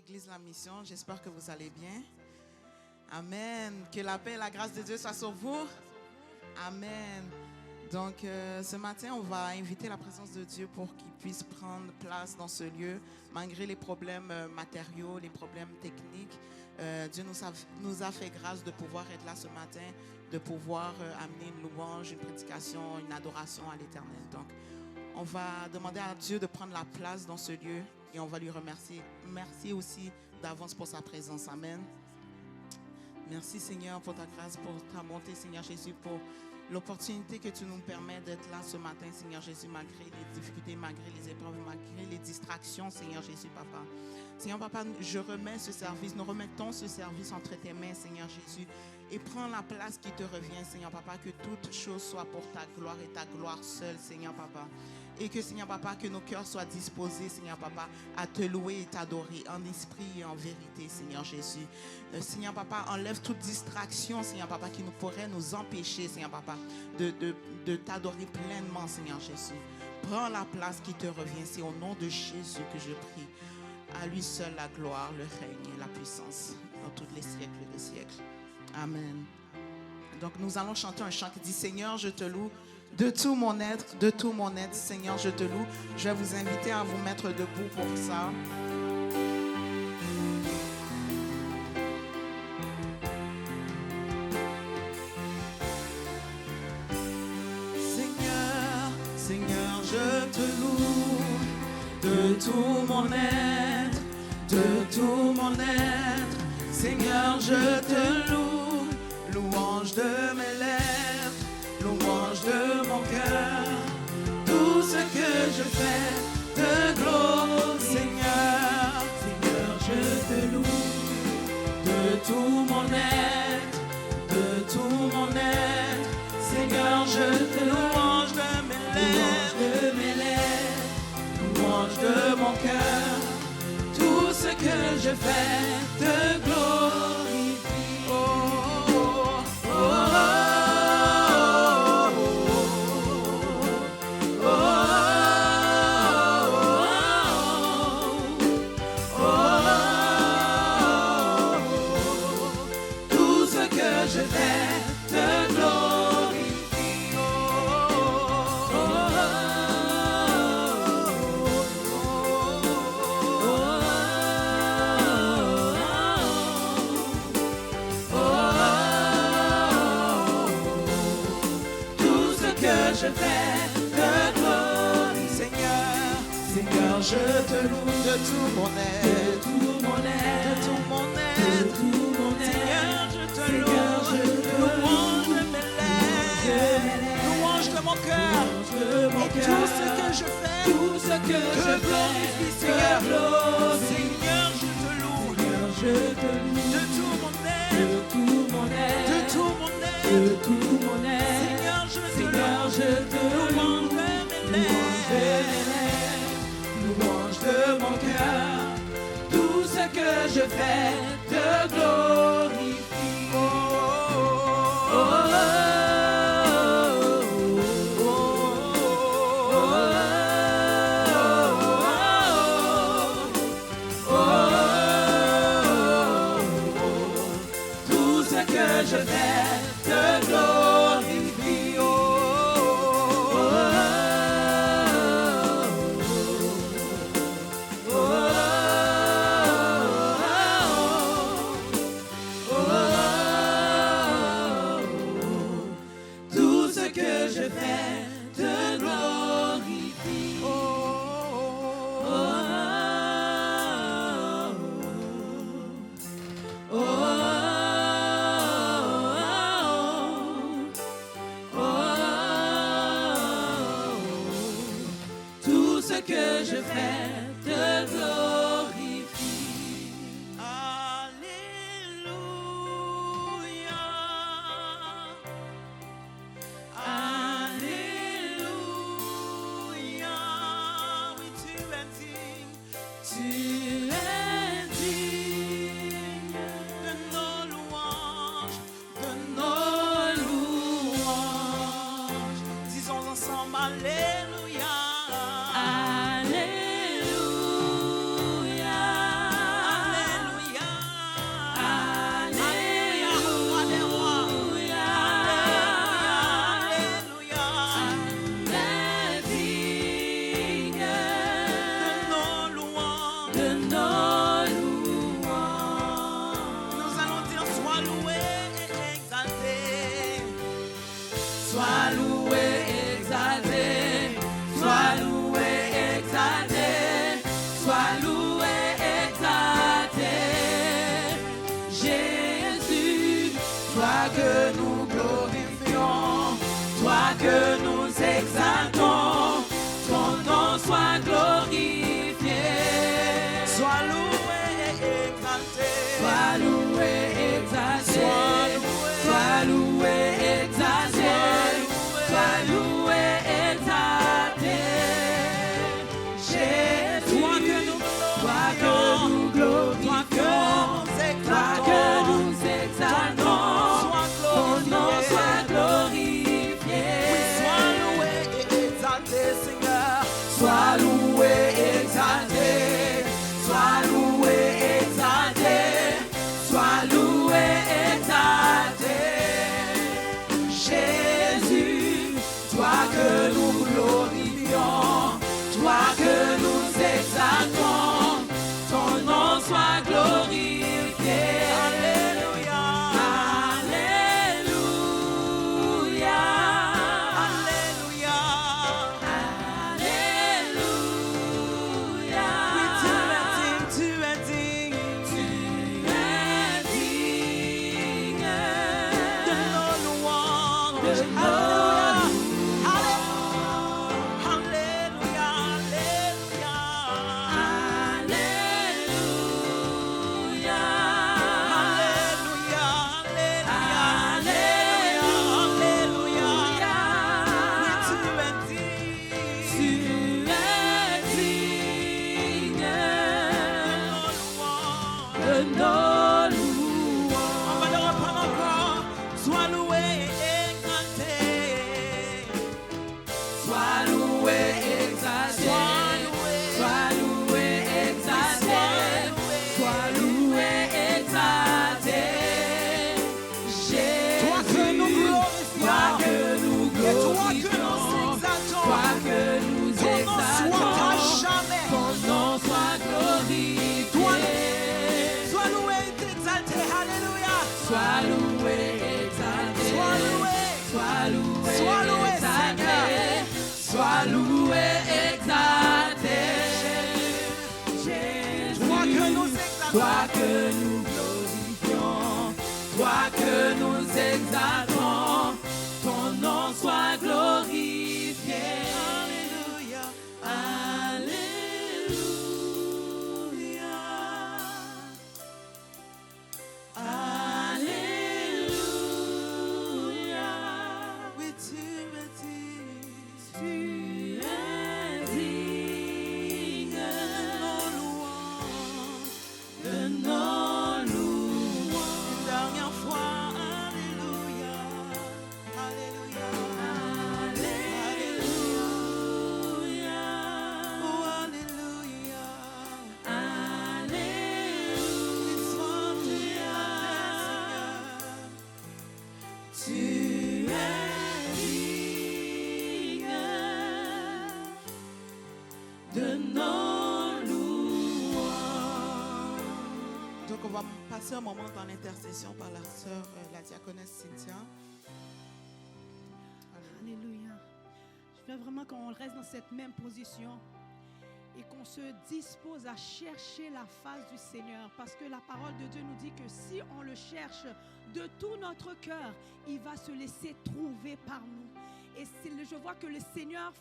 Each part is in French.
Église La Mission, j'espère que vous allez bien. Amen. Que la paix et la grâce de Dieu soient sur vous. Amen. Donc ce matin, on va inviter la présence de Dieu pour qu'il puisse prendre place dans ce lieu, malgré les problèmes matériaux, les problèmes techniques. Dieu nous a fait grâce de pouvoir être là ce matin, de pouvoir amener une louange, une prédication, une adoration à l'Éternel. Donc, on va demander à Dieu de prendre la place dans ce lieu et on va lui remercier. Merci aussi d'avance pour sa présence. Amen. Merci Seigneur pour ta grâce, pour ta bonté Seigneur Jésus, pour l'opportunité que tu nous permets d'être là ce matin Seigneur Jésus, malgré les difficultés, malgré les épreuves, malgré les distractions Seigneur Jésus Papa. Seigneur Papa, je remets ce service, nous remettons ce service entre tes mains Seigneur Jésus. Et prends la place qui te revient, Seigneur Papa, que toute chose soit pour ta gloire et ta gloire seule, Seigneur Papa. Et que, Seigneur Papa, que nos cœurs soient disposés, Seigneur Papa, à te louer et t'adorer en esprit et en vérité, Seigneur Jésus. Seigneur Papa, enlève toute distraction, Seigneur Papa, qui nous pourrait nous empêcher, Seigneur Papa, de t'adorer pleinement, Seigneur Jésus. Prends la place qui te revient, c'est au nom de Jésus que je prie. À lui seul la gloire, le règne et la puissance dans tous les siècles des siècles. Amen. Donc nous allons chanter un chant qui dit Seigneur, je te loue de tout mon être, Seigneur, je te loue. Je vais vous inviter à vous mettre debout pour ça. Seigneur, Seigneur, je te loue de tout mon être, de tout mon être. Seigneur, je te loue. Louange de mes lèvres, louange de mon cœur, tout ce que je fais te glorifie, Seigneur. Seigneur, je te loue de tout mon être, de tout mon être. Seigneur, je te louange de mes lèvres, louange de mon cœur, tout ce que je fais te glorifie. Je te loue de tout mon être, de tout mon être, de tout mon être, de tout mon être. Seigneur, je te loue, louange de mes lèvres, louange de mon cœur, et tout ce que je fais, tout ce que je glorifie, Seigneur. Seigneur, je te loue, de tout mon être, de tout mon être, de tout mon être, de tout mon être. Seigneur, je te loue, louange de mes lèvres, louange de mon cœur, tout ce que je fais te glorifie. Oh, oh, oh, tout ce que je fais te glorifie. Sois loué, exalté. Sois loué, exalté. Sois loué, exalté. Jésus, toi que nous glorifions, toi que nous exaltons, toi que nous exaltons, jamais. Ton nom soit glorifié. Sois loué, exalté, alléluia. Sois loué, exalté. Sois loué, exalté. Sois loué, exalté. Jésus, toi que nous exaltons, toi que nous glorifions, toi que nous exaltons, ton nom soit glorifié. Alléluia, alléluia, alléluia. Oui, tu me dis, tu es digne de nos louanges. Une dernière fois, alléluia, alléluia, alléluia, oh alléluia, alléluia. Sois tu es digne de nos louanges. Donc on va passer un moment dans l'intercession par la sœur, la diaconesse Cynthia. Alléluia. Je veux vraiment qu'on reste dans cette même position et qu'on se dispose à chercher la face du Seigneur, parce que la parole de Dieu nous dit que si on le cherche de tout notre cœur, il va se laisser trouver par nous. Et je vois que le Seigneur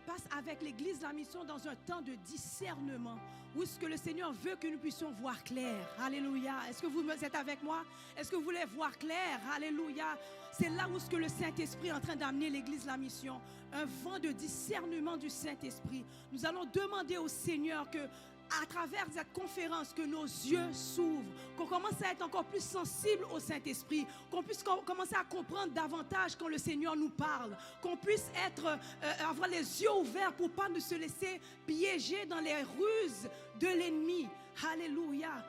passe avec l'Église La Mission dans un temps de discernement, où est-ce que le Seigneur veut que nous puissions voir clair. Alléluia. Est-ce que vous êtes avec moi? Est-ce que vous voulez voir clair? Alléluia. C'est là où est-ce que le Saint-Esprit est en train d'amener l'Église La Mission. Un vent de discernement du Saint-Esprit. Nous allons demander au Seigneur que, à travers cette conférence, que nos yeux s'ouvrent, qu'on commence à être encore plus sensibles au Saint-Esprit, qu'on puisse commencer à comprendre davantage quand le Seigneur nous parle, qu'on puisse avoir les yeux ouverts pour ne pas se laisser piéger dans les ruses de l'ennemi. Alléluia.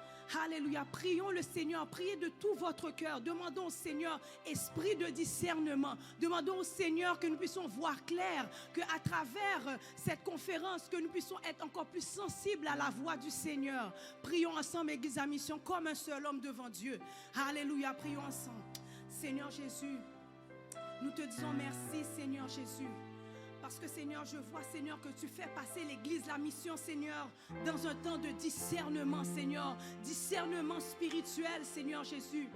Alléluia. Prions le Seigneur. Priez de tout votre cœur. Demandons au Seigneur esprit de discernement. Demandons au Seigneur que nous puissions voir clair, qu'à travers cette conférence, que nous puissions être encore plus sensibles à la voix du Seigneur. Prions ensemble, Église à Mission, comme un seul homme devant Dieu. Alléluia. Prions ensemble. Seigneur Jésus, nous te disons merci, Seigneur Jésus. Parce que Seigneur, je vois, Seigneur, que tu fais passer l'Église La Mission, Seigneur, dans un temps de discernement, Seigneur. Discernement spirituel, Seigneur Jésus.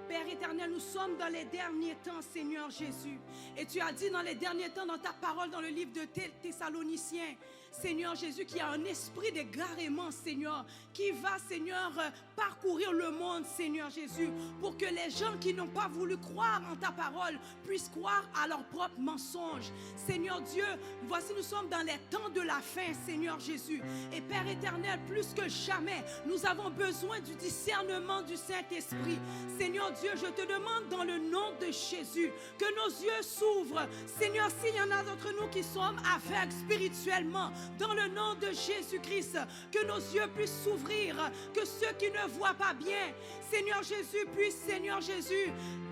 Père éternel, nous sommes dans les derniers temps, Seigneur Jésus. Et tu as dit dans les derniers temps, dans ta parole, dans le livre de Thessaloniciens, Seigneur Jésus, qui a un esprit d'égarement, Seigneur, qui va, Seigneur, parcourir le monde, Seigneur Jésus, pour que les gens qui n'ont pas voulu croire en ta parole puissent croire à leurs propres mensonges. Seigneur Dieu, voici nous sommes dans les temps de la fin, Seigneur Jésus. Et Père éternel, plus que jamais, nous avons besoin du discernement du Saint-Esprit. Seigneur Dieu, je te demande dans le nom de Jésus que nos yeux s'ouvrent. Seigneur, s'il y en a d'entre nous qui sommes aveugles spirituellement, dans le nom de Jésus-Christ, que nos yeux puissent s'ouvrir, que ceux qui ne voient pas bien, Seigneur Jésus, puissent, Seigneur Jésus,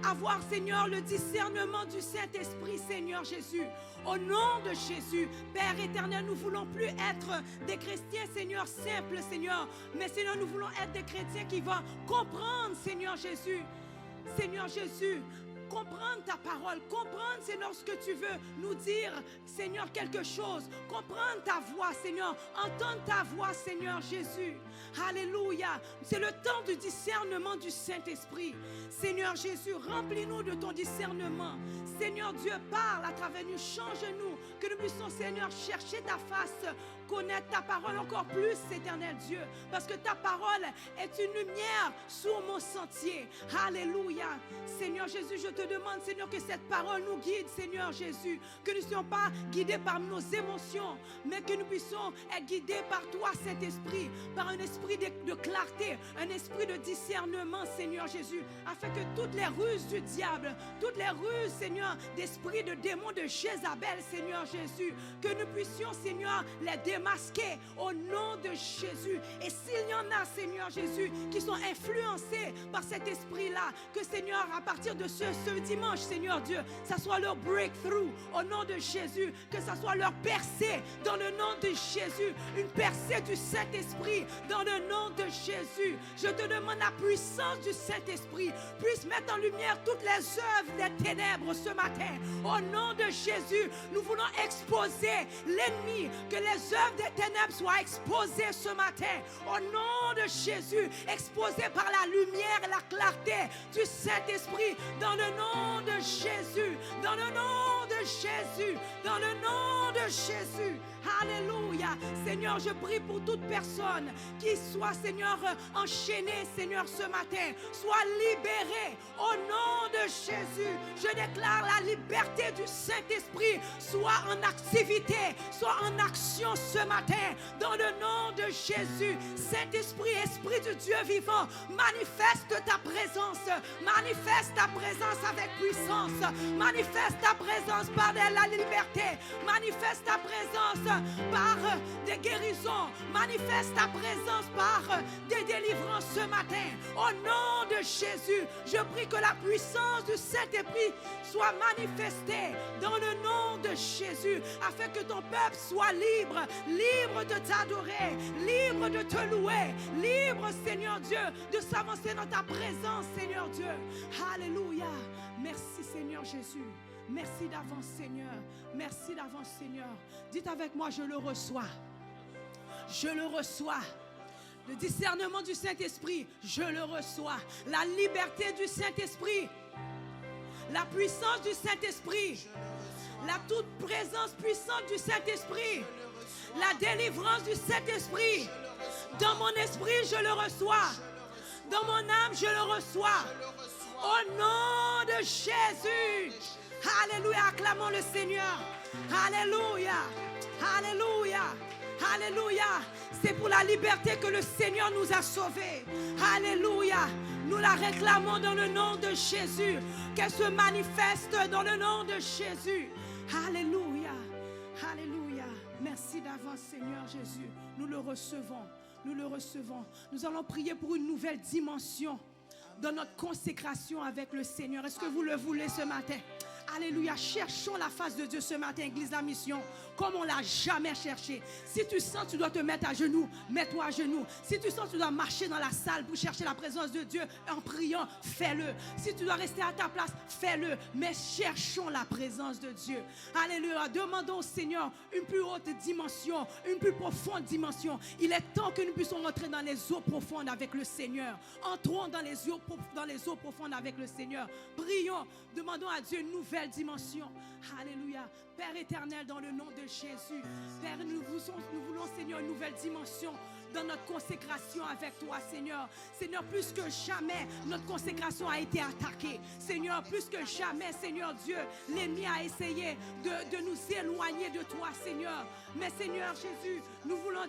avoir, Seigneur, le discernement du Saint-Esprit, Seigneur Jésus. Au nom de Jésus, Père éternel, nous ne voulons plus être des chrétiens, Seigneur, simples, Seigneur, mais Seigneur, nous voulons être des chrétiens qui vont comprendre, Seigneur Jésus. Seigneur Jésus, comprendre ta parole, comprendre, Seigneur, ce que tu veux nous dire, Seigneur, quelque chose. Comprendre ta voix, Seigneur. Entendre ta voix, Seigneur Jésus. Alléluia. C'est le temps du discernement du Saint-Esprit. Seigneur Jésus, remplis-nous de ton discernement. Seigneur Dieu, parle à travers nous, change-nous, que nous puissions, Seigneur, chercher ta face, connaître ta parole encore plus, éternel Dieu, parce que ta parole est une lumière sur mon sentier. Alléluia. Seigneur Jésus, je te te demande, Seigneur, que cette parole nous guide, Seigneur Jésus. Que nous ne soyons pas guidés par nos émotions, mais que nous puissions être guidés par toi, Saint-Esprit, par un esprit de clarté, un esprit de discernement, Seigneur Jésus, afin que toutes les ruses du diable, toutes les ruses, Seigneur, d'esprit de démons de Jézabel, Seigneur Jésus, que nous puissions, Seigneur, les démasquer au nom de Jésus. Et s'il y en a, Seigneur Jésus, qui sont influencés par cet esprit-là, que Seigneur, à partir de ce dimanche, Seigneur Dieu, ça soit leur breakthrough au nom de Jésus, que ça soit leur percée dans le nom de Jésus, une percée du Saint-Esprit dans le nom de Jésus. Je te demande la puissance du Saint-Esprit puisse mettre en lumière toutes les œuvres des ténèbres ce matin. Au nom de Jésus, nous voulons exposer l'ennemi, que les œuvres des ténèbres soient exposées ce matin. Au nom de Jésus, exposées par la lumière et la clarté du Saint-Esprit, dans le nom de Jésus, dans le nom de Jésus, dans le nom de Jésus. Alléluia. Seigneur, je prie pour toute personne qui soit, Seigneur, enchaînée, Seigneur, ce matin, soit libérée au nom de Jésus. Je déclare la liberté du Saint-Esprit, soit en activité, soit en action ce matin, dans le nom de Jésus. Saint-Esprit, Esprit du Dieu vivant, manifeste ta présence avec puissance, manifeste ta présence par la liberté, manifeste ta présence par des guérisons, manifeste ta présence par des délivrances ce matin. Au nom de Jésus, je prie que la puissance du Saint-Esprit soit manifestée dans le nom de Jésus, afin que ton peuple soit libre, libre de t'adorer, libre de te louer, libre, Seigneur Dieu, de s'avancer dans ta présence, Seigneur Dieu. Alléluia. Merci, Seigneur Jésus. Merci d'avance, Seigneur. Merci d'avance, Seigneur. Dites avec moi, je le reçois. Je le reçois. Le discernement du Saint-Esprit, je le reçois. La liberté du Saint-Esprit. La puissance du Saint-Esprit. La toute présence puissante du Saint-Esprit. La délivrance du Saint-Esprit. Dans mon esprit, je le reçois. Dans mon âme, je le reçois. Au nom de Jésus. Alléluia, acclamons le Seigneur. Alléluia, alléluia, alléluia. C'est pour la liberté que le Seigneur nous a sauvés. Alléluia, nous la réclamons dans le nom de Jésus. Qu'elle se manifeste dans le nom de Jésus. Alléluia, alléluia. Merci d'avance, Seigneur Jésus. Nous le recevons, nous le recevons. Nous allons prier pour une nouvelle dimension dans notre consécration avec le Seigneur. Est-ce que vous le voulez ce matin? Alléluia, cherchons la face de Dieu ce matin, Église La Mission, comme on ne l'a jamais cherché. Si tu sens que tu dois te mettre à genoux, mets-toi à genoux. Si tu sens que tu dois marcher dans la salle pour chercher la présence de Dieu en priant, fais-le. Si tu dois rester à ta place, fais-le. Mais cherchons la présence de Dieu. Alléluia, demandons au Seigneur une plus haute dimension, une plus profonde dimension. Il est temps que nous puissions rentrer dans les eaux profondes avec le Seigneur. Entrons dans les eaux profondes avec le Seigneur. Prions, demandons à Dieu une nouvelle dimension. Alléluia. Père éternel, dans le nom de Jésus, Père, nous voulons, Seigneur, une nouvelle dimension dans notre consécration avec toi, Seigneur. Seigneur, plus que jamais, notre consécration a été attaquée. Seigneur, plus que jamais, Seigneur Dieu, l'ennemi a essayé de nous éloigner de toi, Seigneur. Mais Seigneur Jésus, nous voulons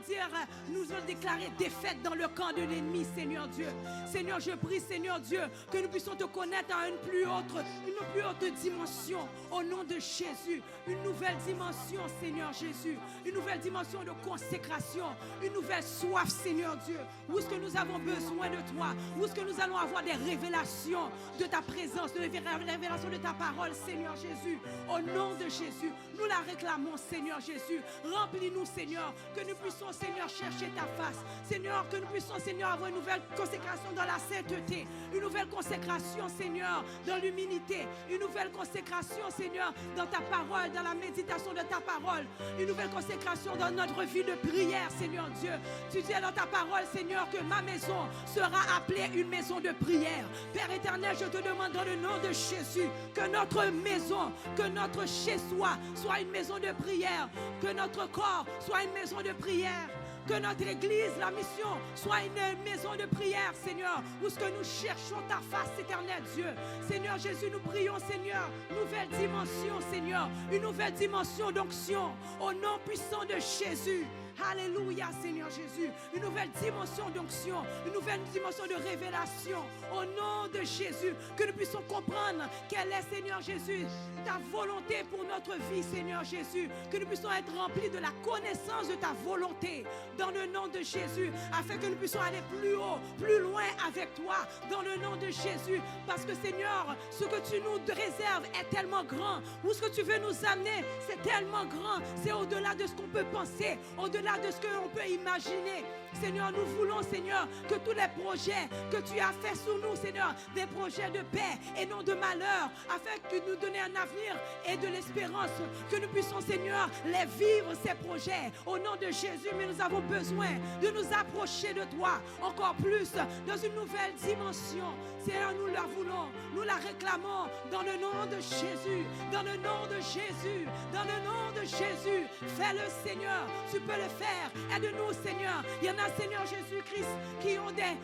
déclarer défaite dans le camp de l'ennemi, Seigneur Dieu. Seigneur, je prie, Seigneur Dieu, que nous puissions te connaître à une plus haute dimension, au nom de Jésus. Une nouvelle dimension, Seigneur Jésus. Une nouvelle dimension de consécration. Une nouvelle soif, Seigneur Dieu. Où est-ce que nous avons besoin de toi? Où est-ce que nous allons avoir des révélations de ta présence, des révélations de ta parole, Seigneur Jésus. Au nom de Jésus, nous la réclamons, Seigneur Jésus. Remplis-nous, Seigneur, que nous puissions, Seigneur, chercher ta face. Seigneur, que nous puissions, Seigneur, avoir une nouvelle consécration dans la sainteté. Une nouvelle consécration, Seigneur, dans l'humilité. Une nouvelle consécration, Seigneur, dans ta parole, dans la méditation de ta parole. Une nouvelle consécration dans notre vie de prière, Seigneur Dieu. Tu dis dans ta parole, Seigneur, que ma maison sera appelée une maison de prière. Père éternel, je te demande dans le nom de Jésus que notre maison, que notre chez-soi soit une maison de prière. Que notre corps soit une maison de prière. Que notre église, la mission, soit une maison de prière, Seigneur, où ce que nous cherchons ta face, éternel Dieu. Seigneur Jésus, nous prions, Seigneur, nouvelle dimension, Seigneur, une nouvelle dimension d'onction, au nom puissant de Jésus. Alléluia, Seigneur Jésus. Une nouvelle dimension d'onction, une nouvelle dimension de révélation. Au nom de Jésus, que nous puissions comprendre quelle est, Seigneur Jésus, ta volonté pour notre vie, Seigneur Jésus. Que nous puissions être remplis de la connaissance de ta volonté, dans le nom de Jésus, afin que nous puissions aller plus haut, plus loin avec toi, dans le nom de Jésus. Parce que, Seigneur, ce que tu nous réserves est tellement grand. Où ce que tu veux nous amener, c'est tellement grand. C'est au-delà de ce qu'on peut penser, au-delà de ce qu'on peut imaginer. Seigneur, nous voulons, Seigneur, que tous les projets que tu as faits sous nous, Seigneur, des projets de paix et non de malheur, afin que nous donner un avenir et de l'espérance, que nous puissions, Seigneur, les vivre, ces projets, au nom de Jésus. Mais nous avons besoin de nous approcher de toi encore plus, dans une nouvelle dimension. Seigneur, nous la voulons, nous la réclamons, dans le nom de Jésus, dans le nom de Jésus, dans le nom de Jésus. Fais-le, Seigneur, tu peux le faire. Aide-nous, Seigneur. Il y en a, Seigneur Jésus-Christ, qui ont des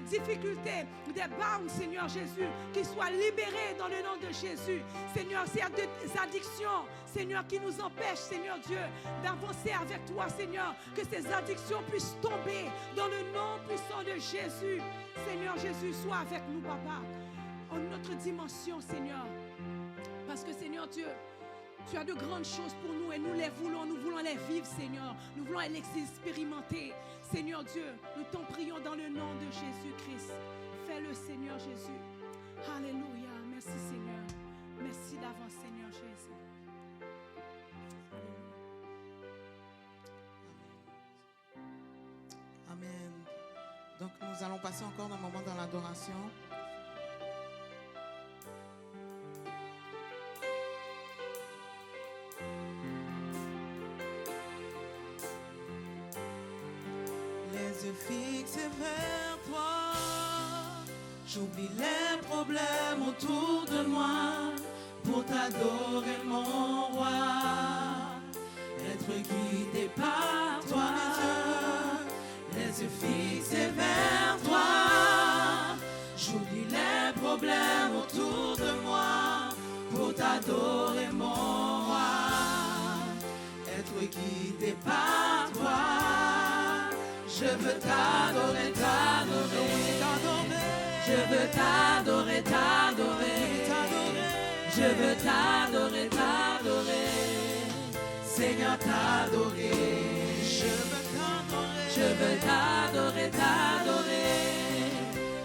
difficultés, des bornes, Seigneur Jésus, qui soient libérés dans le nom de Jésus. Seigneur, s'il y a des addictions, Seigneur, qui nous empêchent, Seigneur Dieu, d'avancer avec toi, Seigneur, que ces addictions puissent tomber dans le nom puissant de Jésus. Seigneur Jésus, sois avec nous, Papa, en notre dimension, Seigneur. Parce que, Seigneur Dieu, tu as de grandes choses pour nous et nous les voulons, nous voulons les vivre, Seigneur. Nous voulons les expérimenter. Seigneur Dieu, nous t'en prions dans le nom de Jésus-Christ. Fais-le, Seigneur Jésus. Alléluia. Merci, Seigneur. Merci d'avance, Seigneur Jésus. Amen. Donc nous allons passer encore un moment dans l'adoration. Les yeux fixés vers toi, j'oublie les problèmes autour de moi pour t'adorer, mon roi, être guidé par toi. Les yeux fixés vers toi, j'oublie les problèmes autour de moi pour t'adorer, mon roi, être guidé par toi. Je veux t'adorer, t'adorer, t'adorer. Je veux t'adorer, t'adorer, t'adorer. Je veux t'adorer, t'adorer. Seigneur, t'adorer. Je veux t'adorer. Je veux t'adorer, t'adorer.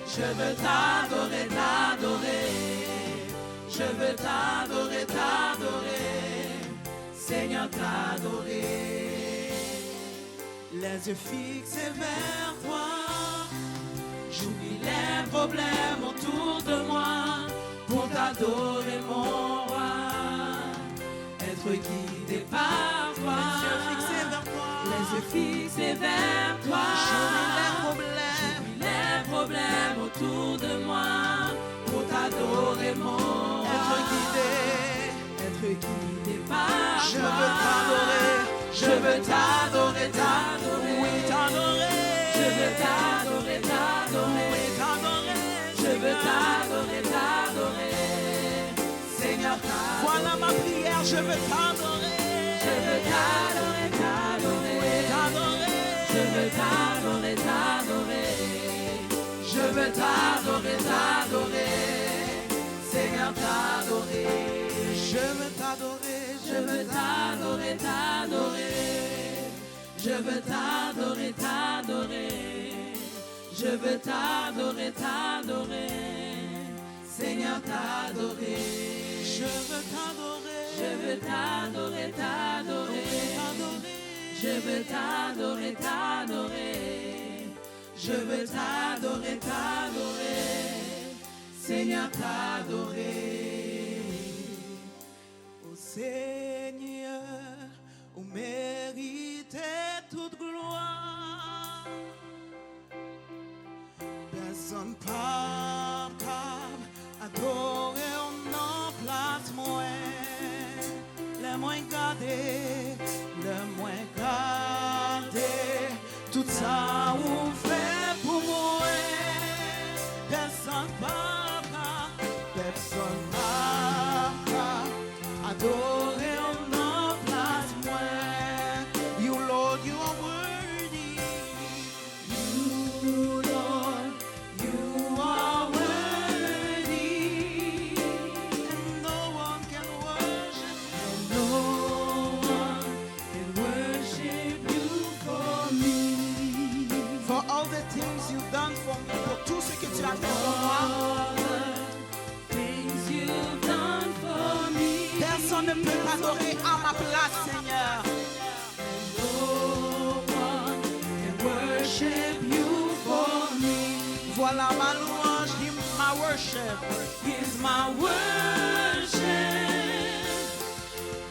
Je veux t'adorer, t'adorer. Je veux t'adorer, t'adorer. Seigneur, t'adorer. Les yeux fixés vers toi, j'oublie les problèmes autour de moi pour t'adorer, mon roi, être guidé par toi. Les yeux fixés vers toi, les yeux fixés vers toi, j'oublie les problèmes autour de moi pour t'adorer, mon roi, être guidé par toi. Je veux t'adorer. Je veux t'adorer, t'adorer, oui, t'adorer. Je veux t'adorer, t'adorer, oui, t'adorer. Je veux t'adorer, t'adorer. Seigneur, t'adorer. Voilà ma prière, je veux t'adorer. Je veux t'adorer, t'adorer, oui, t'adorer. Je veux t'adorer, t'adorer. Je veux t'adorer, t'adorer. Seigneur, t'adorer. Je veux t'adorer, je veux t'adorer, t'adorer. Je veux t'adorer, t'adorer. Je veux t'adorer, t'adorer. Seigneur, t'adorer. Je veux t'adorer. Je veux t'adorer, t'adorer. Je veux t'adorer, t'adorer. Je veux t'adorer, t'adorer. Seigneur, t'adorer. Seigneur, vous méritez toute gloire. Personne pas capable adorer en place moins. Le moins gardé, le moins gardé. ça ou fait pour moi. Personne pas adorer en place moi. You Lord, you are worthy. You Lord, you are worthy. And no one can worship. And no one can worship you for me. For all the things you've done for me. Pour tout ce que tu as fait pour moi. Personne ne peut t'adorer à ma place, Seigneur. No one can worship you for me. Voilà ma louange, my worship. Here's my worship.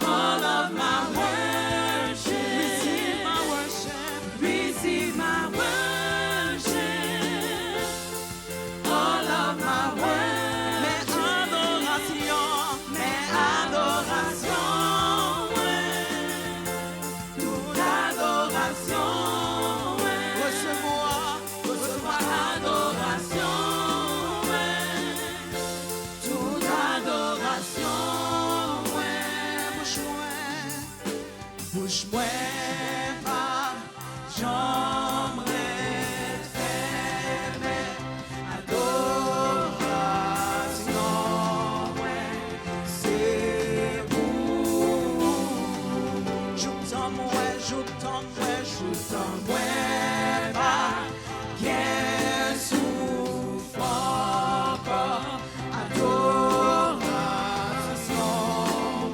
All of my worship. Receive my worship. Receive my worship. All of my worship. Bouche-moi pas, j'aimerais t'aimer, adoration, ouais, c'est vous. Je t'en pas, qu'elle souffre encore, adoration,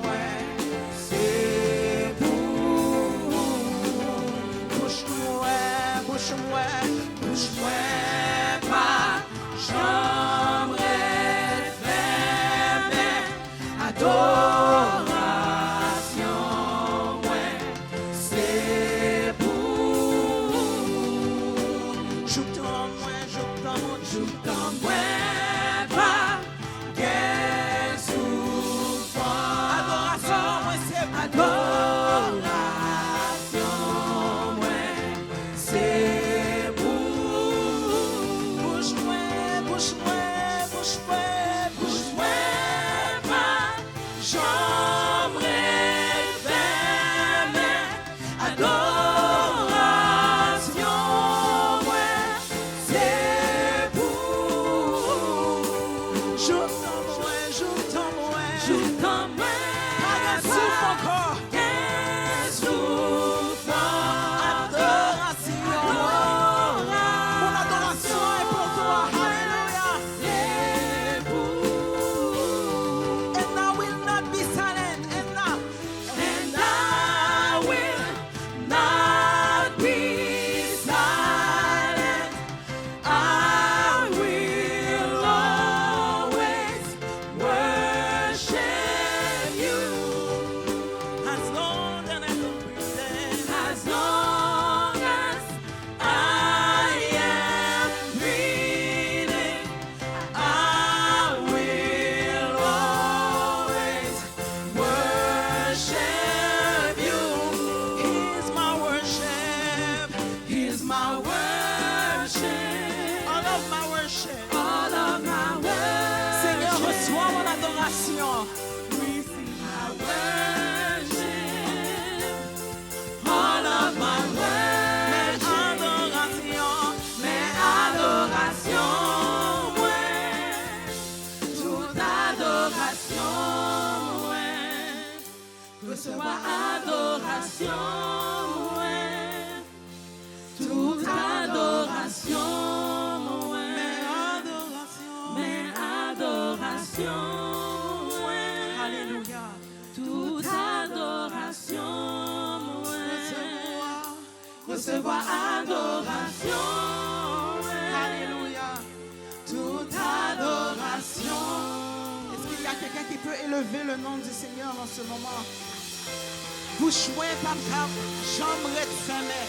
ouais, c'est bouge-moi pas, j'aimerais t'aimer, adoration, ouais, c'est pour. Joue-t'en-moi pas, qu'elle souffre. Adoration, ouais, c'est adoration, ouais, c'est bouge-moi pas, j'aimerais t'aimer, adoration, ouais, c'est pour. Joue-t'en-moi, pas qu'elle souffre encore, qu'elle souffre, adoration, mon adoration est pour toi, alléluia. And I will not be silent, and I will not be silent. I will always worship you. As long as I don't pretend, as long as I am breathing, I will always worship you. Here's my worship. Here's my worship. All of my worship. All of my worship. Seigneur, reçois mon adoration. Receive my worship. All of my worship. Mes adorations, ouais. Toute adoration, ouais. Recevoir adoration, ouais. Toute adoration, ouais. Mes adorations, ouais. Alléluia. Toute adoration, ouais. Recevoir adoration, ouais. Alléluia. Toute adoration. Est-ce qu'il y a quelqu'un qui peut élever le nom du Seigneur en ce moment? Bouche-moi, papa, j'aimerais t'aimer.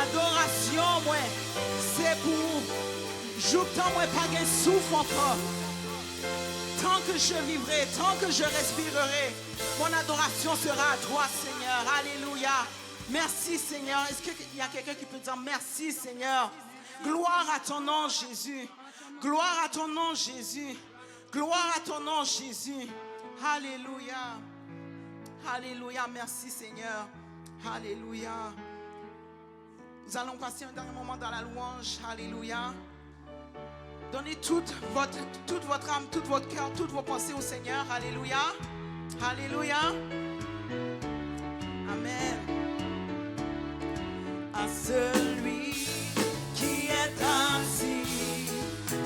Adoration, moi, c'est pour. Joue-t'en-moi pas qu'un souffle encore. Tant que je vivrai, tant que je respirerai, mon adoration sera à toi, Seigneur. Alléluia. Merci Seigneur. Est-ce qu'il y a quelqu'un qui peut dire merci Seigneur? Gloire à ton nom Jésus. Gloire à ton nom Jésus. Gloire à ton nom Jésus. Alléluia. Alléluia. Merci Seigneur. Alléluia. Nous allons passer un dernier moment dans la louange. Alléluia. Donnez toute votre âme, tout votre cœur, toutes vos pensées au Seigneur. Alléluia. Alléluia. Amen. À celui qui est assis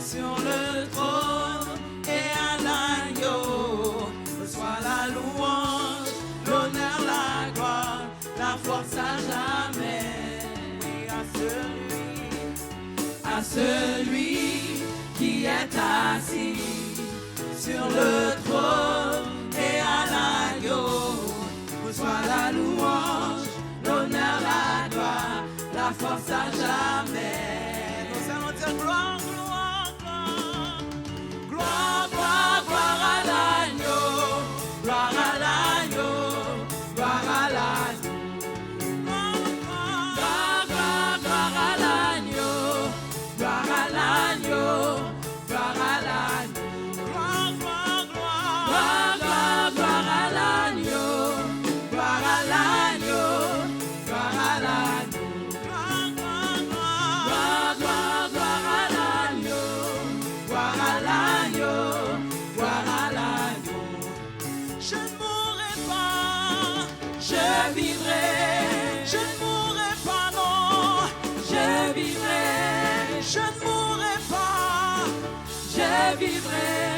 sur le trône et à l'agneau, soit la louange, l'honneur, la gloire, la force à jamais. Oui, à celui qui est assis sur le trône et à l'agneau, soit la louange, l'honneur, la gloire, la force à jamais. Nous allons dire gloire, gloire, gloire, gloire, gloire, gloire à l'agneau, gloire à l'agneau, gloire à l'agneau.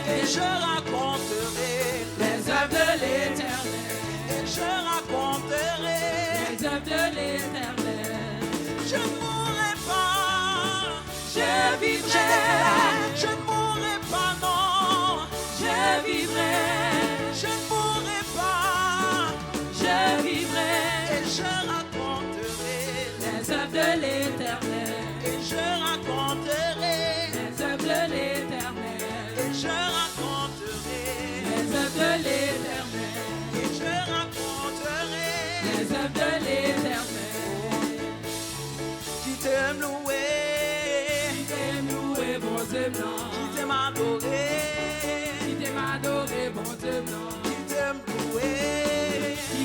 Et je raconterai les œuvres de l'Éternel. Et je raconterai les œuvres de l'Éternel. Je ne mourrai pas, je vivrai. Je ne mourrai pas, non, je vivrai. Je ne mourrai pas, je vivrai. Et je raconterai les œuvres de l'Éternel. Et je raconterai les œuvres de l'Éternel. Je raconterai les œuvres de l'Éternel. Et je raconterai les œuvres de l'Éternel. Qui t'aime louer, bon Dieu blanc. Qui t'aime adorer, bon Dieu blanc. Qui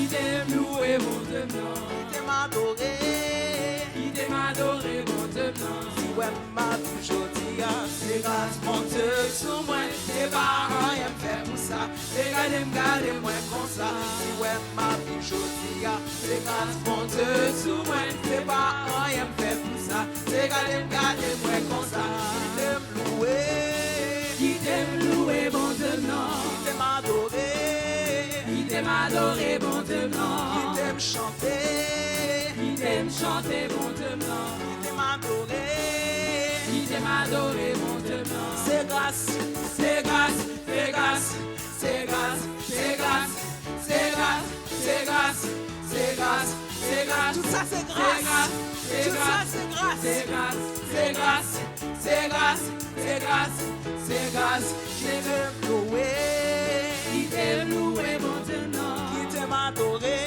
t'aime louer, bon Dieu blanc. Qui t'aime adorer, bon Dieu blanc. Si ouais m'a toujours dit, c'est grâce mon Dieu sur moi. Tes parents aiment faire pour ça. Regardez moi comme ça. Si ouais ma vie jolie, c'est grâce mon Dieu sur moi. Tes parents aiment faire pour ça. Regardez moi comme ça. Qui t'aime louer, bon Dieu non. Qui t'aime adorer, bon Dieu non. Qui t'aime chanter, bon Dieu non. Qui t'aime adorer, mon Dieu blanc. C'est grâce, c'est grâce, c'est grâce, c'est grâce, c'est grâce, c'est grâce, c'est grâce, c'est grâce, c'est grâce. Tout ça c'est grâce, tout ça c'est grâce, c'est grâce, c'est grâce, c'est grâce, c'est grâce, c'est grâce. Qui t'aime louer, mon Dieu non. Qui t'aime adorer,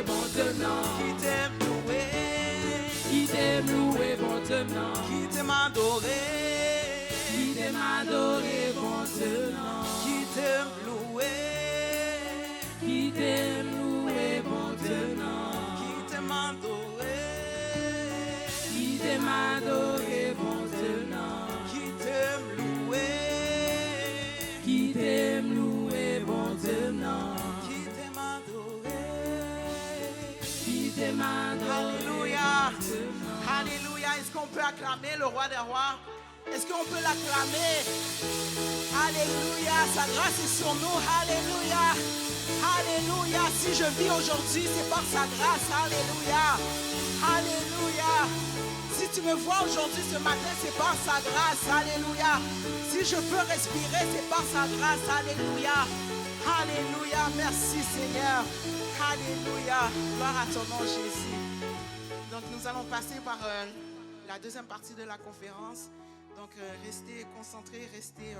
bon Dieu non. Qui t'aime louer, bon Dieu non. Qui t'aime adorer, bon Dieu non. Qui t'aime louer, bon Dieu non. Qui t'aime adorer, bon Dieu non. Qui t'aime louer, bon Dieu non. Qui t'aime adorer. Alléluia. Alléluia. Est-ce qu'on peut acclamer le roi des rois? Est-ce qu'on peut l'acclamer? Alléluia. Sa grâce est sur nous. Alléluia. Alléluia. Si je vis aujourd'hui, c'est par sa grâce. Alléluia. Alléluia. Si tu me vois aujourd'hui, ce matin, c'est par sa grâce. Alléluia. Si je peux respirer, c'est par sa grâce. Alléluia. Alléluia. Merci Seigneur. Alléluia. Gloire à ton nom Jésus. Donc nous allons passer par la deuxième partie de la conférence. Donc restez concentrés, restez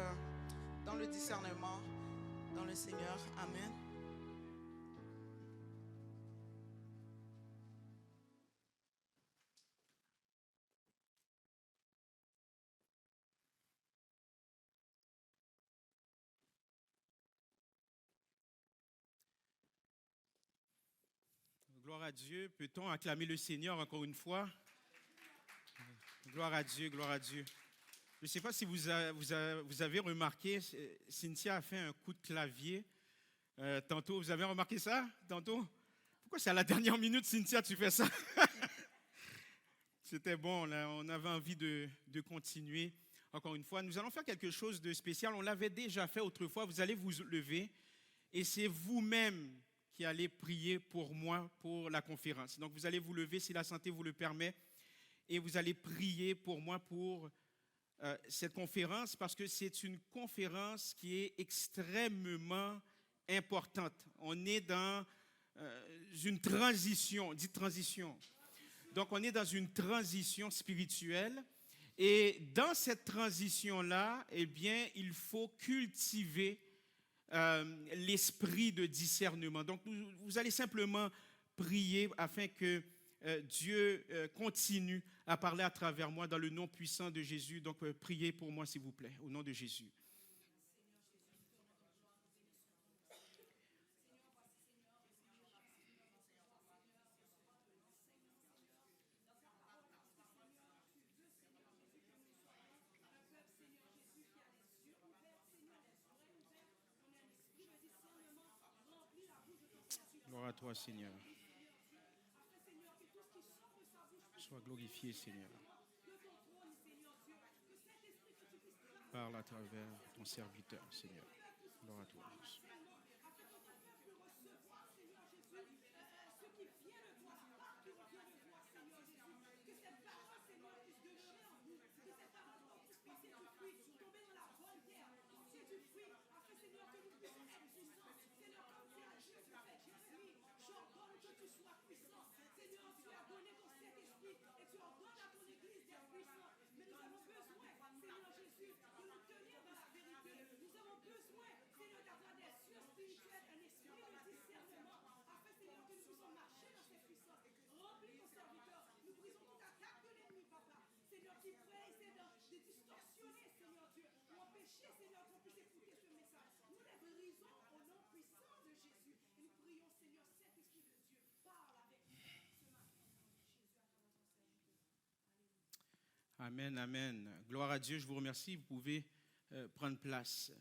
dans le discernement, dans le Seigneur. Amen. Gloire à Dieu. Peut-on acclamer le Seigneur encore une fois? Gloire à Dieu, gloire à Dieu. Je ne sais pas si vous avez remarqué, Cynthia a fait un coup de clavier tantôt. Vous avez remarqué ça tantôt? Pourquoi c'est à la dernière minute, Cynthia, tu fais ça? C'était bon, là, on avait envie de continuer. Encore une fois, nous allons faire quelque chose de spécial. On l'avait déjà fait autrefois. Vous allez vous lever et c'est vous-même qui allez prier pour moi pour la conférence. Donc, vous allez vous lever si la santé vous le permet et vous allez prier pour moi pour cette conférence parce que c'est une conférence qui est extrêmement importante. On est dans une transition, dites transition. Donc, on est dans une transition spirituelle et dans cette transition-là, eh bien, il faut cultiver l'esprit de discernement. Donc, vous allez simplement prier afin que Dieu continue à parler à travers moi dans le nom puissant de Jésus. Donc, priez pour moi, s'il vous plaît, au nom de Jésus. Gloire à toi, Seigneur. Sois glorifié, Seigneur. Parle à travers ton serviteur, Seigneur. Gloire à toi, Jésus. Amen, amen. Gloire à Dieu, je vous remercie. Vous pouvez prendre place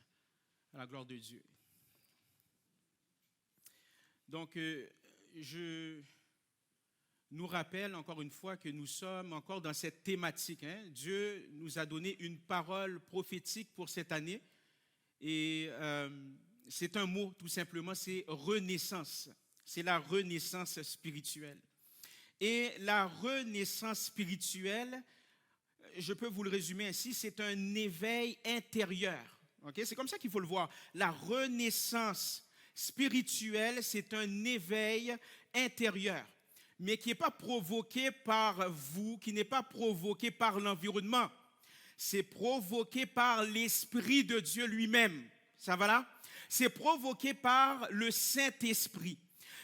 à la gloire de Dieu. Donc, je nous rappelle encore une fois que nous sommes encore dans cette thématique. Dieu nous a donné une parole prophétique pour cette année. Et c'est un mot, tout simplement, c'est renaissance. C'est la renaissance spirituelle. Et la renaissance spirituelle, je peux vous le résumer ainsi, c'est un éveil intérieur. Okay? C'est comme ça qu'il faut le voir. La renaissance spirituelle, c'est un éveil intérieur, mais qui n'est pas provoqué par vous, qui n'est pas provoqué par l'environnement. C'est provoqué par l'Esprit de Dieu lui-même. Ça va là? C'est provoqué par le Saint-Esprit.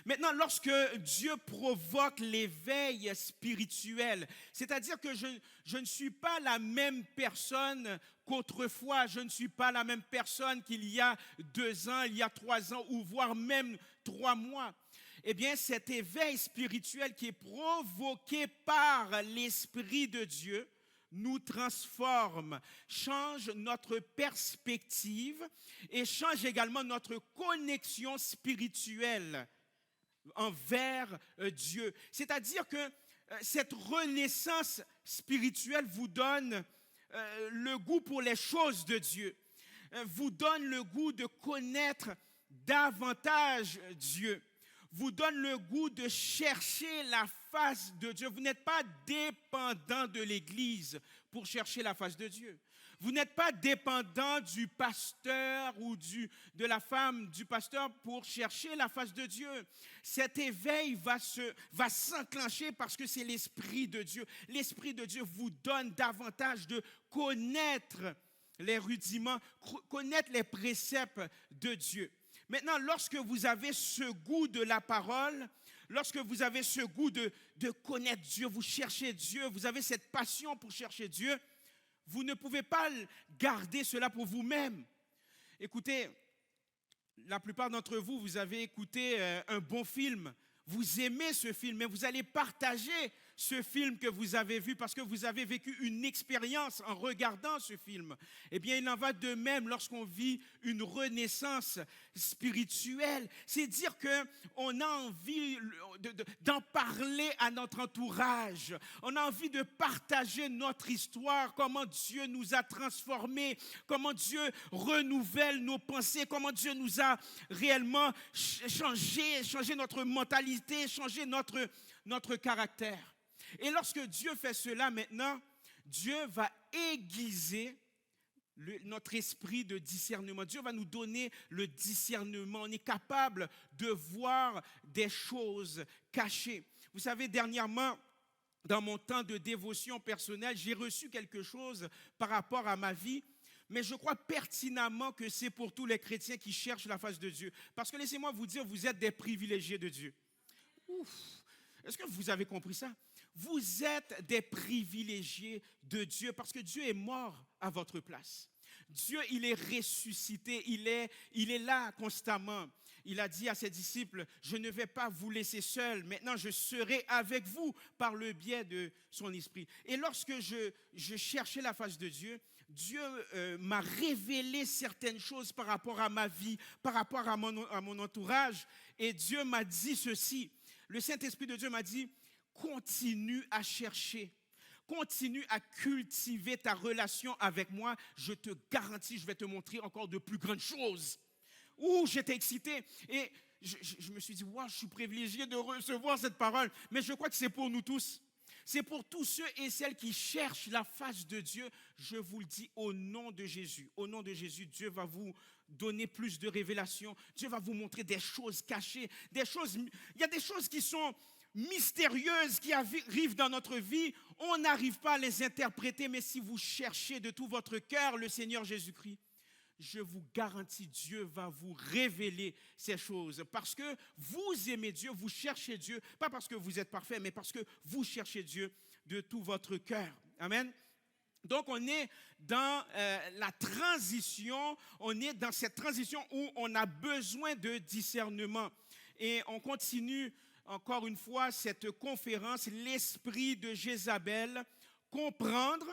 Maintenant, lorsque Dieu provoque l'éveil spirituel, c'est-à-dire que je ne suis pas la même personne qu'autrefois, je ne suis pas la même personne qu'il y a 2 ans, il y a 3 ans, ou voire même 3 mois. Eh bien, cet éveil spirituel qui est provoqué par l'Esprit de Dieu nous transforme, change notre perspective et change également notre connexion spirituelle envers Dieu. C'est-à-dire que cette renaissance spirituelle vous donne le goût pour les choses de Dieu, vous donne le goût de connaître davantage Dieu, vous donne le goût de chercher la face de Dieu. Vous n'êtes pas dépendant de l'Église pour chercher la face de Dieu. Vous n'êtes pas dépendant du pasteur ou de la femme du pasteur pour chercher la face de Dieu. Cet éveil va s'enclencher parce que c'est l'Esprit de Dieu. L'Esprit de Dieu vous donne davantage de connaître les rudiments, connaître les préceptes de Dieu. Maintenant, lorsque vous avez ce goût de la parole, lorsque vous avez ce goût de connaître Dieu, vous cherchez Dieu, vous avez cette passion pour chercher Dieu, vous ne pouvez pas garder cela pour vous-même. Écoutez, la plupart d'entre vous, vous avez écouté un bon film, vous aimez ce film, mais vous allez partager ce film que vous avez vu parce que vous avez vécu une expérience en regardant ce film. Eh bien, il en va de même lorsqu'on vit une renaissance spirituelle. C'est dire qu'on a envie d'en parler à notre entourage. On a envie de partager notre histoire, comment Dieu nous a transformés, comment Dieu renouvelle nos pensées, comment Dieu nous a réellement changé notre mentalité, changé notre caractère. Et lorsque Dieu fait cela maintenant, Dieu va aiguiser notre esprit de discernement. Dieu va nous donner le discernement. On est capable de voir des choses cachées. Vous savez, dernièrement, dans mon temps de dévotion personnelle, j'ai reçu quelque chose par rapport à ma vie. Mais je crois pertinemment que c'est pour tous les chrétiens qui cherchent la face de Dieu. Parce que laissez-moi vous dire, vous êtes des privilégiés de Dieu. Ouf. Est-ce que vous avez compris ça? Vous êtes des privilégiés de Dieu parce que Dieu est mort à votre place. Dieu, il est ressuscité, il est là constamment. Il a dit à ses disciples, je ne vais pas vous laisser seuls, maintenant je serai avec vous par le biais de son esprit. Et lorsque je cherchais la face de Dieu, Dieu m'a révélé certaines choses par rapport à ma vie, par rapport à mon entourage. Et Dieu m'a dit ceci, le Saint-Esprit de Dieu m'a dit, continue à chercher, continue à cultiver ta relation avec moi. Je te garantis, je vais te montrer encore de plus grandes choses. Ouh, j'étais excité et je me suis dit, wow, je suis privilégié de recevoir cette parole. Mais je crois que c'est pour nous tous. C'est pour tous ceux et celles qui cherchent la face de Dieu. Je vous le dis au nom de Jésus. Au nom de Jésus, Dieu va vous donner plus de révélations. Dieu va vous montrer des choses cachées. Il y a des choses qui sont mystérieuses qui arrivent dans notre vie. On n'arrive pas à les interpréter, mais si vous cherchez de tout votre cœur le Seigneur Jésus-Christ, je vous garantis, Dieu va vous révéler ces choses. Parce que vous aimez Dieu, vous cherchez Dieu, pas parce que vous êtes parfait, mais parce que vous cherchez Dieu de tout votre cœur. Amen. Donc, on est dans la transition, on est dans cette transition où on a besoin de discernement. Et on continue encore une fois cette conférence, l'esprit de Jézabel, comprendre,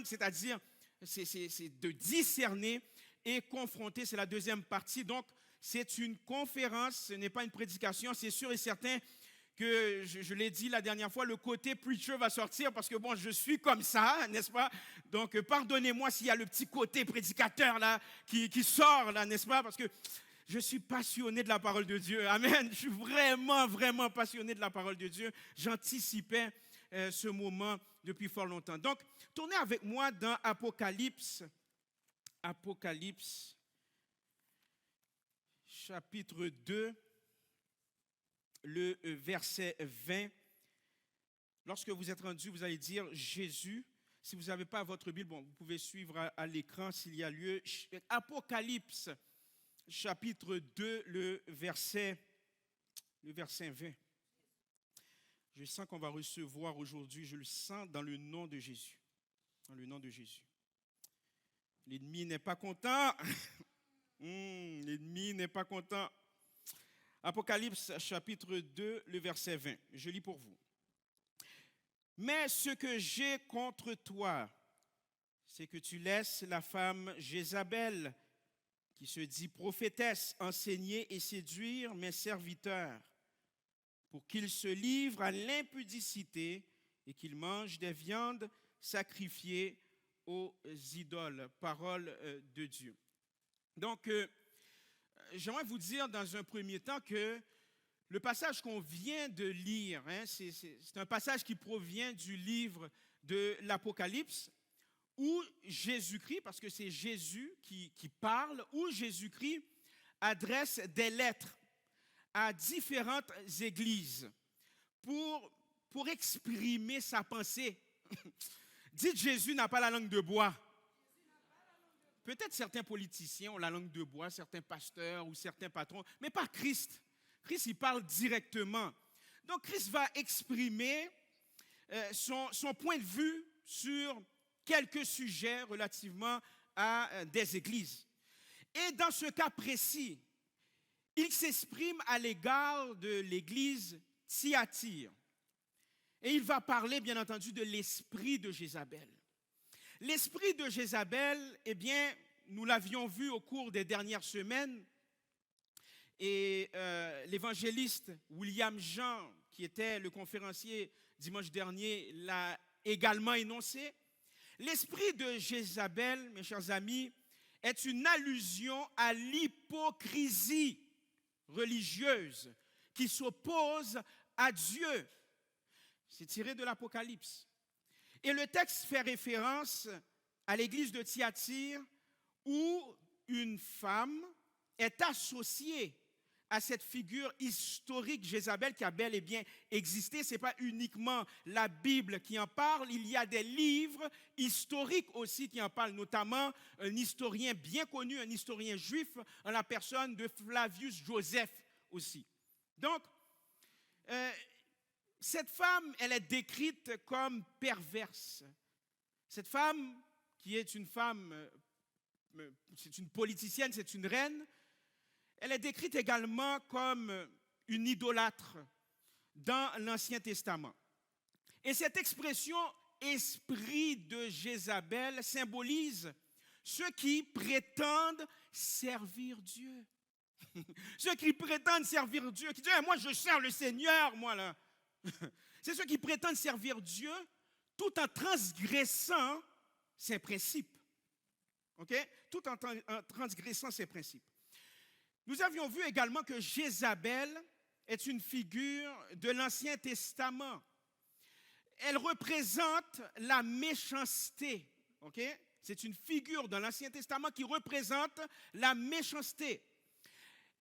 c'est-à-dire c'est de discerner et confronter, c'est la deuxième partie. Donc, c'est une conférence, ce n'est pas une prédication, c'est sûr et certain que, je l'ai dit la dernière fois, le côté preacher va sortir parce que bon, je suis comme ça, n'est-ce pas? Donc, pardonnez-moi s'il y a le petit côté prédicateur là qui sort là, n'est-ce pas? Parce que je suis passionné de la parole de Dieu. Amen. Je suis vraiment, vraiment passionné de la parole de Dieu. J'anticipais ce moment depuis fort longtemps. Donc, tournez avec moi dans Apocalypse. Apocalypse, chapitre 2, le verset 20. Lorsque vous êtes rendu, vous allez dire Jésus. Si vous n'avez pas votre Bible, bon, vous pouvez suivre à l'écran s'il y a lieu. Apocalypse, chapitre 2, le verset 20. Je sens qu'on va recevoir aujourd'hui, je le sens dans le nom de Jésus. Dans le nom de Jésus. L'ennemi n'est pas content. L'ennemi n'est pas content. Apocalypse, chapitre 2, le verset 20. Je lis pour vous. Mais ce que j'ai contre toi, c'est que tu laisses la femme Jézabel, qui se dit prophétesse, enseigner et séduire mes serviteurs, pour qu'ils se livrent à l'impudicité et qu'ils mangent des viandes sacrifiées aux idoles. Parole de Dieu. Donc, j'aimerais vous dire dans un premier temps que le passage qu'on vient de lire, c'est un passage qui provient du livre de l'Apocalypse, où Jésus-Christ, parce que c'est Jésus qui parle, où Jésus-Christ adresse des lettres à différentes églises pour exprimer sa pensée. Dites, Jésus n'a pas la langue de bois. Peut-être certains politiciens ont la langue de bois, certains pasteurs ou certains patrons, mais pas Christ. Christ, il parle directement. Donc, Christ va exprimer son point de vue sur quelques sujets relativement à des églises. Et dans ce cas précis, il s'exprime à l'égard de l'église Thyatire. Et il va parler, bien entendu, de l'esprit de Jézabel. L'esprit de Jézabel, eh bien, nous l'avions vu au cours des dernières semaines. Et l'évangéliste William Jean, qui était le conférencier dimanche dernier, l'a également énoncé. L'esprit de Jézabel, mes chers amis, est une allusion à l'hypocrisie religieuse qui s'oppose à Dieu. C'est tiré de l'Apocalypse. Et le texte fait référence à l'église de Thyatire où une femme est associée à cette figure historique Jézabel qui a bel et bien existé. Ce n'est pas uniquement la Bible qui en parle, il y a des livres historiques aussi qui en parlent, notamment un historien bien connu, un historien juif, en la personne de Flavius Joseph aussi. Donc, cette femme, elle est décrite comme perverse. Cette femme, qui est une femme, c'est une politicienne, c'est une reine, elle est décrite également comme une idolâtre dans l'Ancien Testament. Et cette expression « esprit de Jézabel » symbolise ceux qui prétendent servir Dieu. Ceux qui prétendent servir Dieu, qui disent hey, « moi je sers le Seigneur, moi là ». C'est ceux qui prétendent servir Dieu tout en transgressant ses principes. Okay? Tout en transgressant ses principes. Nous avions vu également que Jézabel est une figure de l'Ancien Testament. Elle représente la méchanceté. Okay? C'est une figure dans l'Ancien Testament qui représente la méchanceté.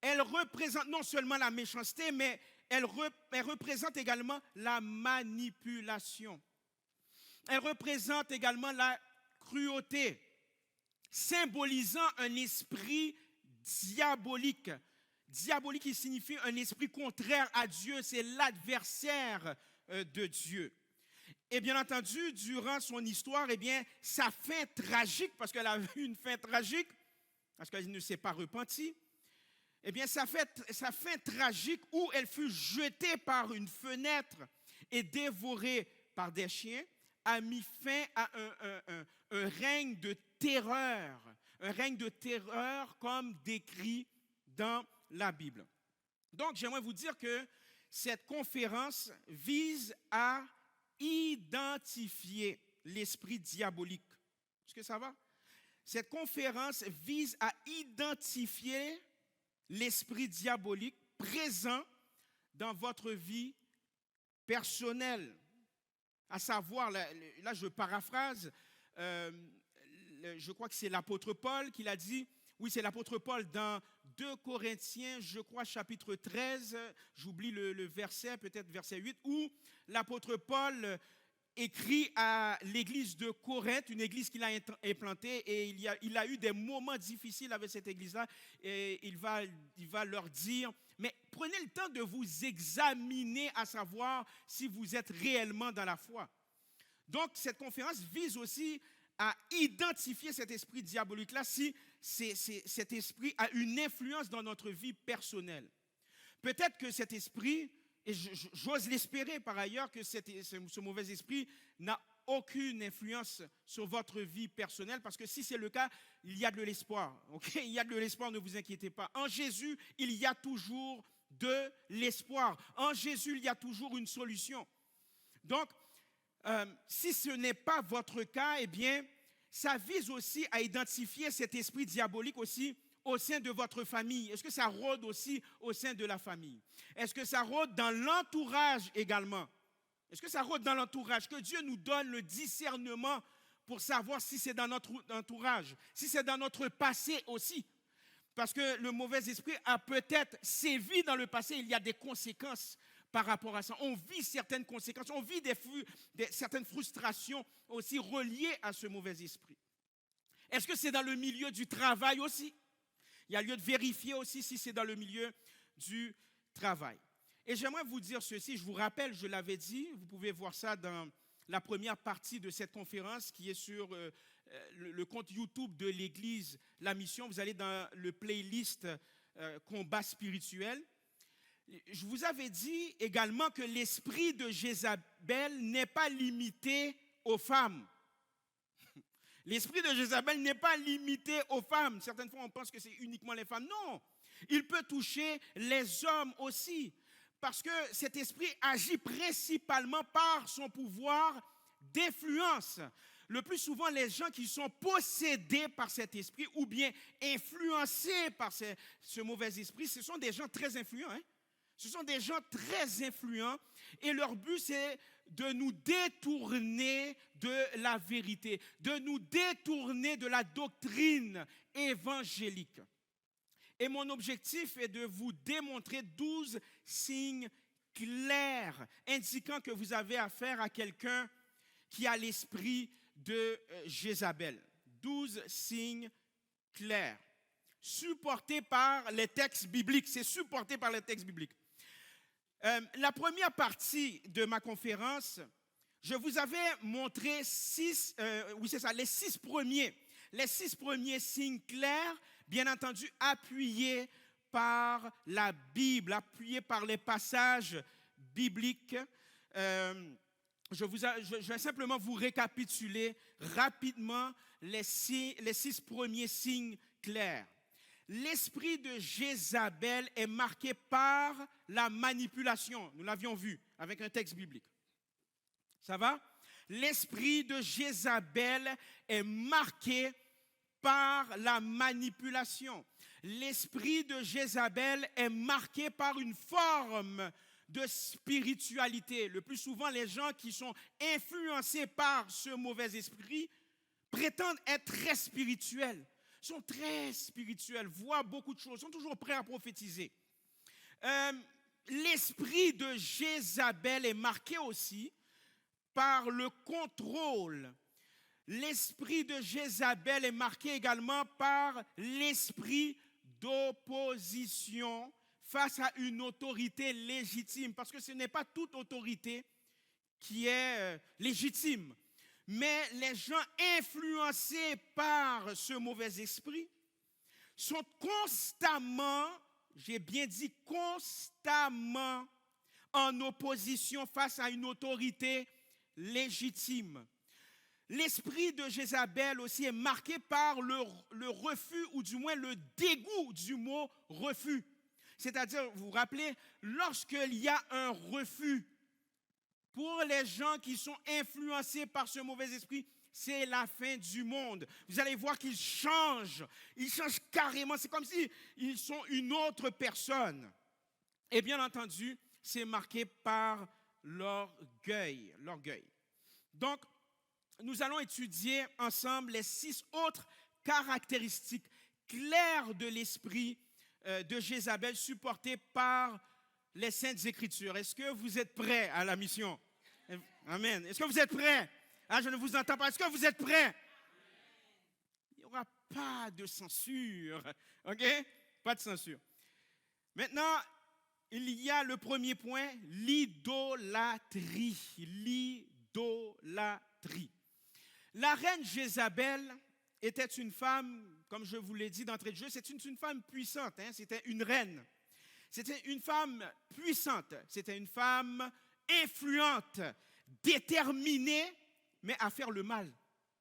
Elle représente non seulement la méchanceté, mais elle représente également la manipulation. Elle représente également la cruauté, symbolisant un esprit diabolique. Diabolique qui signifie un esprit contraire à Dieu, c'est l'adversaire de Dieu. Et bien entendu, durant son histoire, eh bien, sa fin tragique, parce qu'elle a eu une fin tragique, parce qu'elle ne s'est pas repentie, eh bien, sa fin tragique où elle fut jetée par une fenêtre et dévorée par des chiens, a mis fin à un règne de terreur. Un règne de terreur comme décrit dans la Bible. Donc, j'aimerais vous dire que cette conférence vise à identifier l'esprit diabolique. Est-ce que ça va? Cette conférence vise à identifier l'esprit diabolique présent dans votre vie personnelle. À savoir, là je paraphrase, je crois que c'est l'apôtre Paul qui l'a dit. Oui, c'est l'apôtre Paul dans 2 Corinthiens, je crois, chapitre 13, j'oublie le verset, peut-être verset 8, où l'apôtre Paul écrit à l'église de Corinthe, une église qu'il a implantée, et il a eu des moments difficiles avec cette église-là, et il va leur dire, mais prenez le temps de vous examiner à savoir si vous êtes réellement dans la foi. Donc, cette conférence vise aussi à identifier cet esprit diabolique-là, si cet esprit a une influence dans notre vie personnelle. Peut-être que cet esprit, et j'ose l'espérer par ailleurs, que ce mauvais esprit n'a aucune influence sur votre vie personnelle, parce que si c'est le cas, il y a de l'espoir. Okay? Il y a de l'espoir, ne vous inquiétez pas. En Jésus, il y a toujours de l'espoir. En Jésus, il y a toujours une solution. Donc, si ce n'est pas votre cas, eh bien, ça vise aussi à identifier cet esprit diabolique aussi au sein de votre famille. Est-ce que ça rôde aussi au sein de la famille? Est-ce que ça rôde dans l'entourage également? Est-ce que ça rôde dans l'entourage? Que Dieu nous donne le discernement pour savoir si c'est dans notre entourage, si c'est dans notre passé aussi. Parce que le mauvais esprit a peut-être sévi dans le passé, il y a des conséquences par rapport à ça. On vit certaines conséquences, on vit certaines frustrations aussi reliées à ce mauvais esprit. Est-ce que c'est dans le milieu du travail aussi? Il y a lieu de vérifier aussi si c'est dans le milieu du travail. Et j'aimerais vous dire ceci, je vous rappelle, je l'avais dit, vous pouvez voir ça dans la première partie de cette conférence qui est sur le compte YouTube de l'Église La Mission. Vous allez dans le playlist combat spirituel. Je vous avais dit également que l'esprit de Jézabel n'est pas limité aux femmes. L'esprit de Jézabel n'est pas limité aux femmes. Certaines fois, on pense que c'est uniquement les femmes. Non, il peut toucher les hommes aussi. Parce que cet esprit agit principalement par son pouvoir d'influence. Le plus souvent, les gens qui sont possédés par cet esprit ou bien influencés par ce mauvais esprit, ce sont des gens très influents. Hein? Ce sont des gens très influents et leur but, c'est de nous détourner de la vérité, de nous détourner de la doctrine évangélique. Et mon objectif est de vous démontrer 12 signes clairs indiquant que vous avez affaire à quelqu'un qui a l'esprit de Jézabel. 12 signes clairs, supportés par les textes bibliques. C'est supporté par les textes bibliques. La première partie de ma conférence, je vous avais montré les 6 premiers signes clairs, bien entendu appuyés par la Bible, appuyés par les passages bibliques. Je vais simplement vous récapituler rapidement les 6 premiers signes clairs. L'esprit de Jézabel est marqué par la manipulation. Nous l'avions vu avec un texte biblique. Ça va? L'esprit de Jézabel est marqué par la manipulation. L'esprit de Jézabel est marqué par une forme de spiritualité. Le plus souvent, les gens qui sont influencés par ce mauvais esprit prétendent être très spirituels. Sont très spirituels, voient beaucoup de choses, sont toujours prêts à prophétiser. L'esprit de Jézabel est marqué aussi par le contrôle. L'esprit de Jézabel est marqué également par l'esprit d'opposition face à une autorité légitime. Parce que ce n'est pas toute autorité qui est légitime. Mais les gens influencés par ce mauvais esprit sont constamment, j'ai bien dit constamment, en opposition face à une autorité légitime. L'esprit de Jézabel aussi est marqué par le refus ou du moins le dégoût du mot refus. C'est-à-dire, vous vous rappelez, lorsqu'il y a un refus, pour les gens qui sont influencés par ce mauvais esprit, c'est la fin du monde. Vous allez voir qu'ils changent carrément. C'est comme s'ils sont une autre personne. Et bien entendu, c'est marqué par l'orgueil. Donc, nous allons étudier ensemble les 6 autres caractéristiques claires de l'esprit de Jézabel supportées par les Saintes Écritures. Est-ce que vous êtes prêts à la mission? Amen. Est-ce que vous êtes prêts? Je ne vous entends pas. Est-ce que vous êtes prêts? Il n'y aura pas de censure. OK? Pas de censure. Maintenant, il y a le premier point, l'idolâtrie. L'idolâtrie. La reine Jézabel était une femme, comme je vous l'ai dit d'entrée de jeu, c'est une femme puissante. C'était une reine. C'était une femme puissante, c'était une femme influente, déterminée, mais à faire le mal.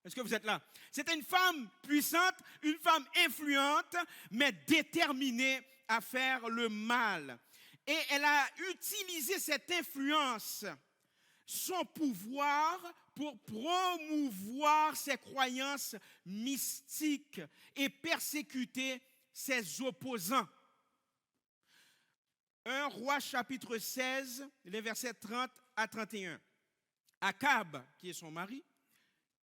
Est-ce que vous êtes là? C'était une femme puissante, une femme influente, mais déterminée à faire le mal. Et elle a utilisé cette influence, son pouvoir, pour promouvoir ses croyances mystiques et persécuter ses opposants. 1 Roi chapitre 16, les versets 30 à 31. Akab, qui est son mari,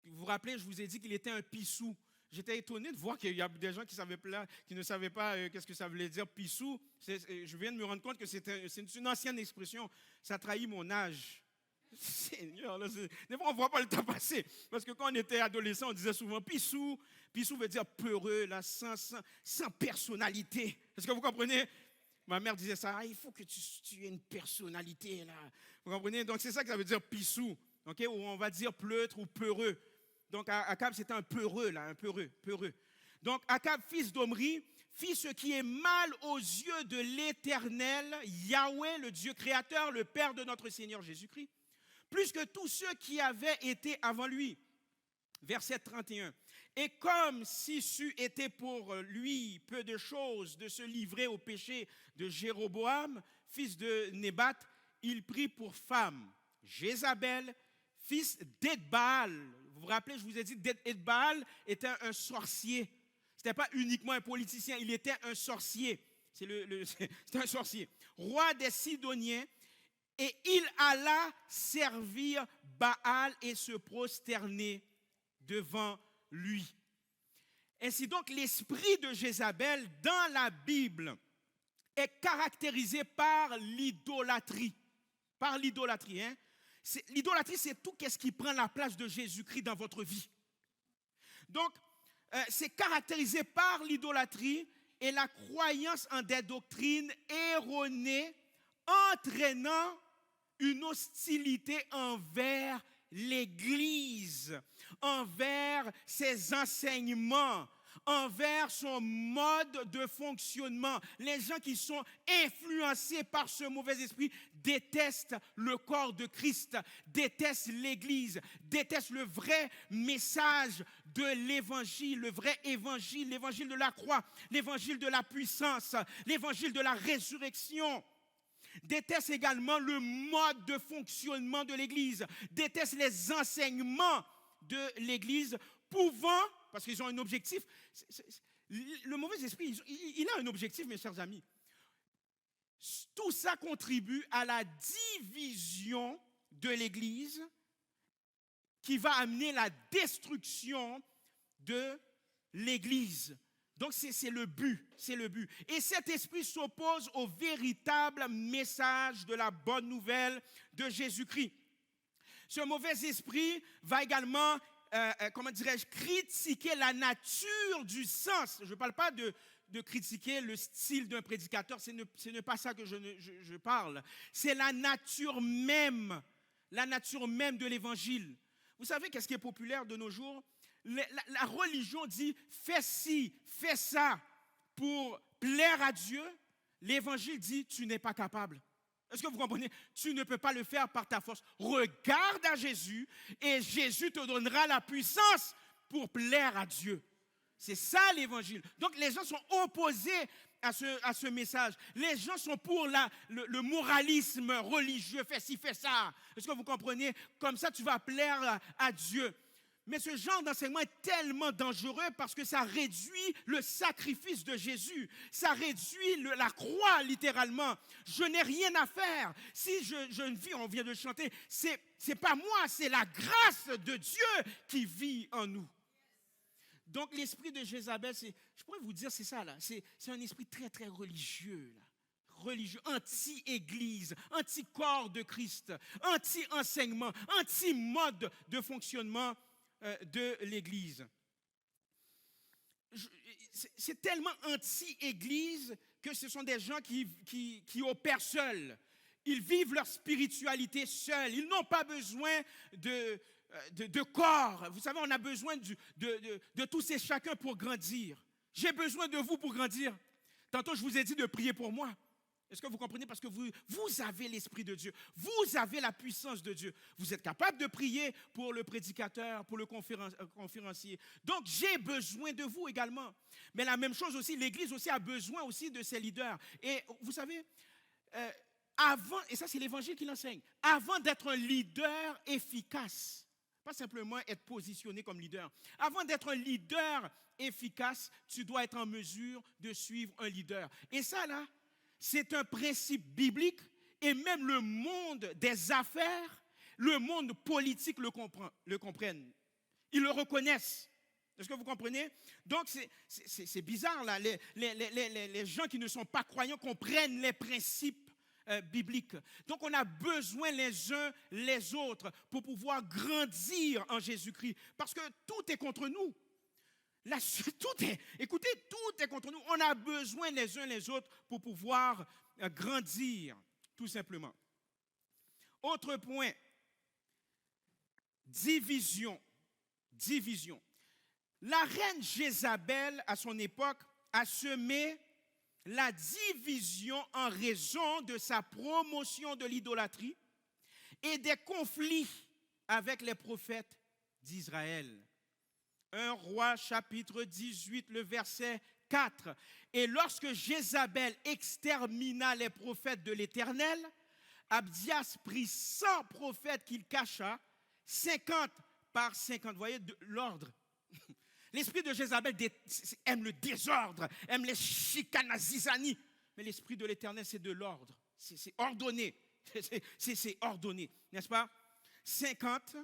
vous vous rappelez, je vous ai dit qu'il était un pissou. J'étais étonné de voir qu'il y a des gens qui ne savaient pas qu'est-ce que ça voulait dire pissou. Je viens de me rendre compte que c'est une ancienne expression. Ça trahit mon âge. Seigneur, des fois on ne voit pas le temps passer. Parce que quand on était adolescent, on disait souvent pissou. Pissou veut dire peureux, là, sans personnalité. Est-ce que vous comprenez? Ma mère disait ça, il faut que tu aies une personnalité là. Vous comprenez? Donc c'est ça que ça veut dire pissou, okay? Ou on va dire pleutre ou peureux. Donc Akab c'était un peureux là, un peureux. Donc Akab, fils d'Omri, fit ce qui est mal aux yeux de l'Éternel, Yahweh, le Dieu créateur, le Père de notre Seigneur Jésus-Christ, plus que tous ceux qui avaient été avant lui. Verset 31. Et comme si c'eût été pour lui peu de choses de se livrer au péché de Jéroboam, fils de Nébat, il prit pour femme Jézabel, fils d'Edbaal. Vous vous rappelez, je vous ai dit qu'Edbaal était un sorcier. Ce n'était pas uniquement un politicien, il était un sorcier. C'était un sorcier. Roi des Sidoniens. Et il alla servir Baal et se prosterner devant lui. Ainsi donc, l'esprit de Jézabel dans la Bible est caractérisé par l'idolâtrie. Par l'idolâtrie. L'idolâtrie, c'est tout ce qui prend la place de Jésus-Christ dans votre vie. Donc, c'est caractérisé par l'idolâtrie et la croyance en des doctrines erronées entraînant une hostilité envers l'Église, envers ses enseignements, envers son mode de fonctionnement. Les gens qui sont influencés par ce mauvais esprit détestent le corps de Christ, détestent l'Église, détestent le vrai message de l'Évangile, le vrai Évangile, l'Évangile de la croix, l'Évangile de la puissance, l'Évangile de la résurrection. Détestent également le mode de fonctionnement de l'Église, détestent les enseignements de l'Église, pouvant, parce qu'ils ont un objectif, le mauvais esprit, il a un objectif, mes chers amis. Tout ça contribue à la division de l'Église qui va amener la destruction de l'Église. Donc c'est le but, c'est le but. Et cet esprit s'oppose au véritable message de la bonne nouvelle de Jésus-Christ. Ce mauvais esprit va également, critiquer la nature du sens. Je ne parle pas de critiquer le style d'un prédicateur, ce n'est pas ça que je parle. C'est la nature même de l'Évangile. Vous savez qu'est-ce qui est populaire de nos jours? La religion dit fais ci, fais ça pour plaire à Dieu. L'Évangile dit tu n'es pas capable. Est-ce que vous comprenez? Tu ne peux pas le faire par ta force. Regarde à Jésus et Jésus te donnera la puissance pour plaire à Dieu. C'est ça l'Évangile. Donc les gens sont opposés à ce message. Les gens sont pour le moralisme religieux. Fais ci, fais ça. Est-ce que vous comprenez? Comme ça tu vas plaire à Dieu. Mais ce genre d'enseignement est tellement dangereux parce que ça réduit le sacrifice de Jésus. Ça réduit la croix, littéralement. Je n'ai rien à faire. Si je ne vis, on vient de chanter, c'est pas moi, c'est la grâce de Dieu qui vit en nous. Donc l'esprit de Jézabel, je pourrais vous dire, c'est ça là. C'est un esprit très, très religieux là. Religieux, anti-église, anti-corps de Christ, anti-enseignement, anti-mode de fonctionnement de l'Église. C'est tellement anti-Église que ce sont des gens qui opèrent seuls. Ils vivent leur spiritualité seuls. Ils n'ont pas besoin de corps. Vous savez, on a besoin de tous et chacun pour grandir. J'ai besoin de vous pour grandir. Tantôt, je vous ai dit de prier pour moi. Est-ce que vous comprenez? Parce que vous avez l'Esprit de Dieu. Vous avez la puissance de Dieu. Vous êtes capable de prier pour le prédicateur, pour le conférencier. Donc, j'ai besoin de vous également. Mais la même chose aussi, l'Église aussi a besoin aussi de ses leaders. Et vous savez, avant, et ça c'est l'Évangile qui l'enseigne, avant d'être un leader efficace, pas simplement être positionné comme leader, avant d'être un leader efficace, tu dois être en mesure de suivre un leader. Et ça là, c'est un principe biblique et même le monde des affaires, le monde politique le comprennent. Ils le reconnaissent. Est-ce que vous comprenez? Donc c'est bizarre là. Les gens qui ne sont pas croyants comprennent les principes bibliques. Donc on a besoin les uns les autres pour pouvoir grandir en Jésus-Christ. Parce que tout est contre nous. Tout est contre nous. On a besoin les uns les autres pour pouvoir grandir, tout simplement. Autre point, division. La reine Jézabel, à son époque, a semé la division en raison de sa promotion de l'idolâtrie et des conflits avec les prophètes d'Israël. 1 Roi chapitre 18, le verset 4. Et lorsque Jézabel extermina les prophètes de l'Éternel, Abdias prit 100 prophètes qu'il cacha, 50 par 50. Vous voyez l'ordre. L'esprit de Jézabel aime le désordre, aime les chicanazizani. Mais l'esprit de l'Éternel, c'est de l'ordre. C'est ordonné. C'est ordonné, n'est-ce pas? 50,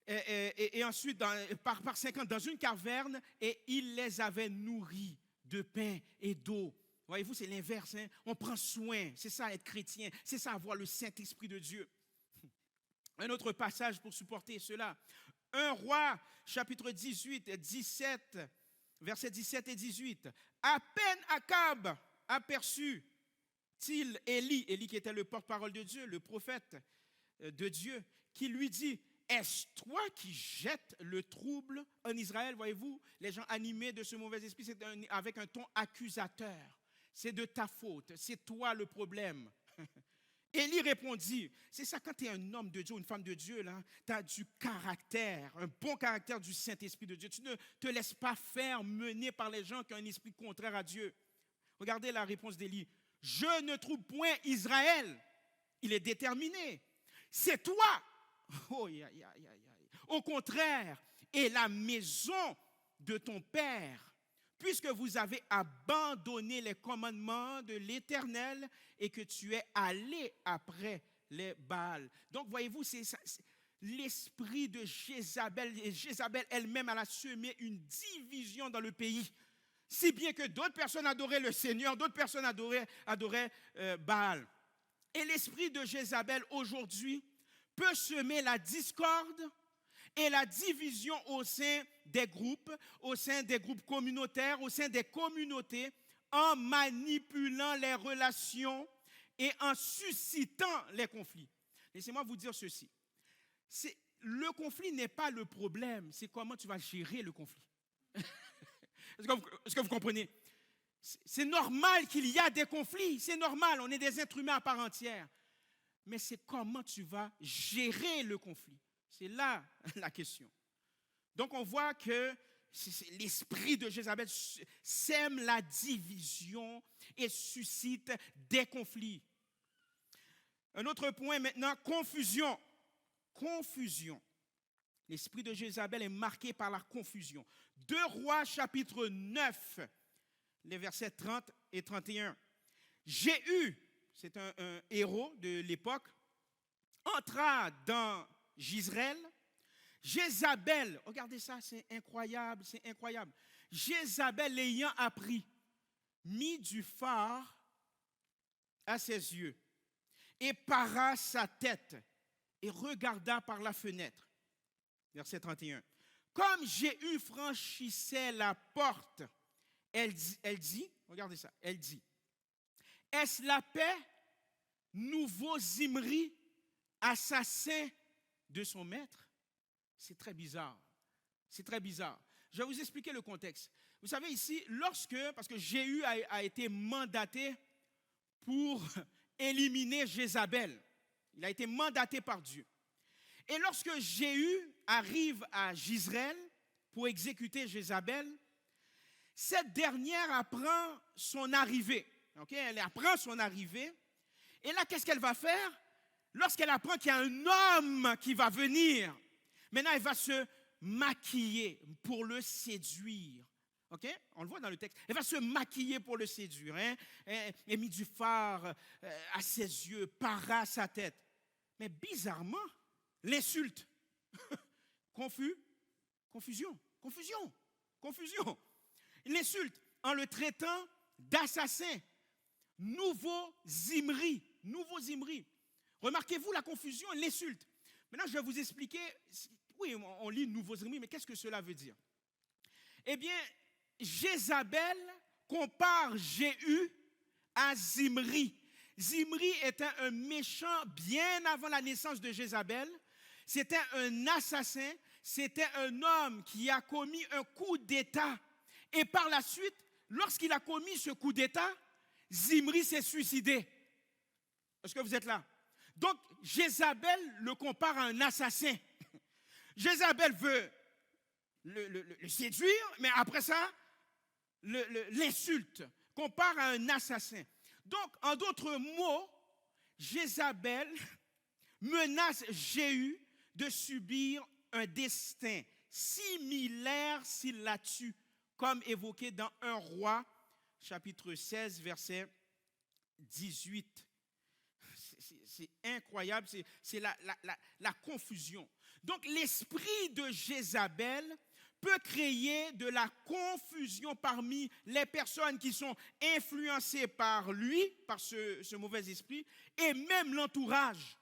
et ensuite par 50 dans une caverne, et il les avait nourris de pain et d'eau. Voyez-vous, c'est l'inverse. Hein? On prend soin. C'est ça être chrétien. C'est ça avoir le Saint-Esprit de Dieu. Un autre passage pour supporter cela. 1 Roi, chapitre 18, 17, versets 17 et 18. À peine Akab aperçut-il Élie qui était le porte-parole de Dieu, le prophète de Dieu, qui lui dit, est-ce toi qui jettes le trouble en Israël? Voyez-vous, les gens animés de ce mauvais esprit, c'est avec un ton accusateur. C'est de ta faute, c'est toi le problème. Élie répondit, c'est ça quand tu es un homme de Dieu, une femme de Dieu, tu as du caractère, un bon caractère du Saint-Esprit de Dieu. Tu ne te laisses pas faire mener par les gens qui ont un esprit contraire à Dieu. Regardez la réponse d'Élie. Je ne trouve point Israël. Il est déterminé. C'est toi. Oh, au contraire, et la maison de ton père, puisque vous avez abandonné les commandements de l'Éternel et que tu es allé après les Baals. Donc, voyez-vous, c'est l'esprit de Jézabel. Et Jézabel elle-même, elle a semé une division dans le pays. Si bien que d'autres personnes adoraient le Seigneur, d'autres personnes adoraient Baal. Et l'esprit de Jézabel, aujourd'hui, peut semer la discorde et la division au sein des groupes communautaires, au sein des communautés, en manipulant les relations et en suscitant les conflits. Laissez-moi vous dire ceci. Le conflit n'est pas le problème, c'est comment tu vas gérer le conflit. Est-ce que vous comprenez? C'est normal qu'il y a des conflits, c'est normal, on est des êtres humains à part entière. Mais c'est comment tu vas gérer le conflit. C'est là la question. Donc on voit que l'esprit de Jézabel sème la division et suscite des conflits. Un autre point maintenant, confusion. Confusion. L'esprit de Jézabel est marqué par la confusion. 2 Rois chapitre 9, les versets 30 et 31. Jéhu, c'est un héros de l'époque, entra dans Jezreel. Jézabel, regardez ça, c'est incroyable, c'est incroyable. Jézabel l'ayant appris, mit du fard à ses yeux et para sa tête et regarda par la fenêtre. Verset 31. Comme Jéhu franchissait la porte, elle dit, regardez ça, elle dit, est-ce la paix, nouveau Zimri, assassin de son maître? C'est très bizarre. C'est très bizarre. Je vais vous expliquer le contexte. Vous savez ici, parce que Jéhu a été mandaté pour éliminer Jézabel. Il a été mandaté par Dieu. Et lorsque Jéhu arrive à Jezreel pour exécuter Jézabel, cette dernière apprend son arrivée. Okay? Elle apprend son arrivée. Et là, qu'est-ce qu'elle va faire? Lorsqu'elle apprend qu'il y a un homme qui va venir, maintenant, elle va se maquiller pour le séduire. Okay? On le voit dans le texte. Elle va se maquiller pour le séduire. Hein? Elle mit du fard à ses yeux, para sa tête. Mais bizarrement, l'insulte. Confusion. L'insulte en le traitant d'assassin. Nouveau Zimri. Remarquez-vous la confusion, l'insulte. Maintenant, je vais vous expliquer. Oui, on lit nouveau Zimri, mais qu'est-ce que cela veut dire? Eh bien, Jézabel compare Jéhu à Zimri. Zimri était un méchant bien avant la naissance de Jézabel. C'était un assassin. C'était un homme qui a commis un coup d'État. Et par la suite, lorsqu'il a commis ce coup d'État, Zimri s'est suicidé. Est-ce que vous êtes là? Donc, Jézabel le compare à un assassin. Jézabel veut le séduire, mais après ça, l'insulte, compare à un assassin. Donc, en d'autres mots, Jézabel menace Jéhu de subir un destin similaire s'il la tue, comme évoqué dans 1 Roi, chapitre 16, verset 18. C'est incroyable, c'est la confusion. Donc, l'esprit de Jézabel peut créer de la confusion parmi les personnes qui sont influencées par lui, par ce mauvais esprit, et même l'entourage.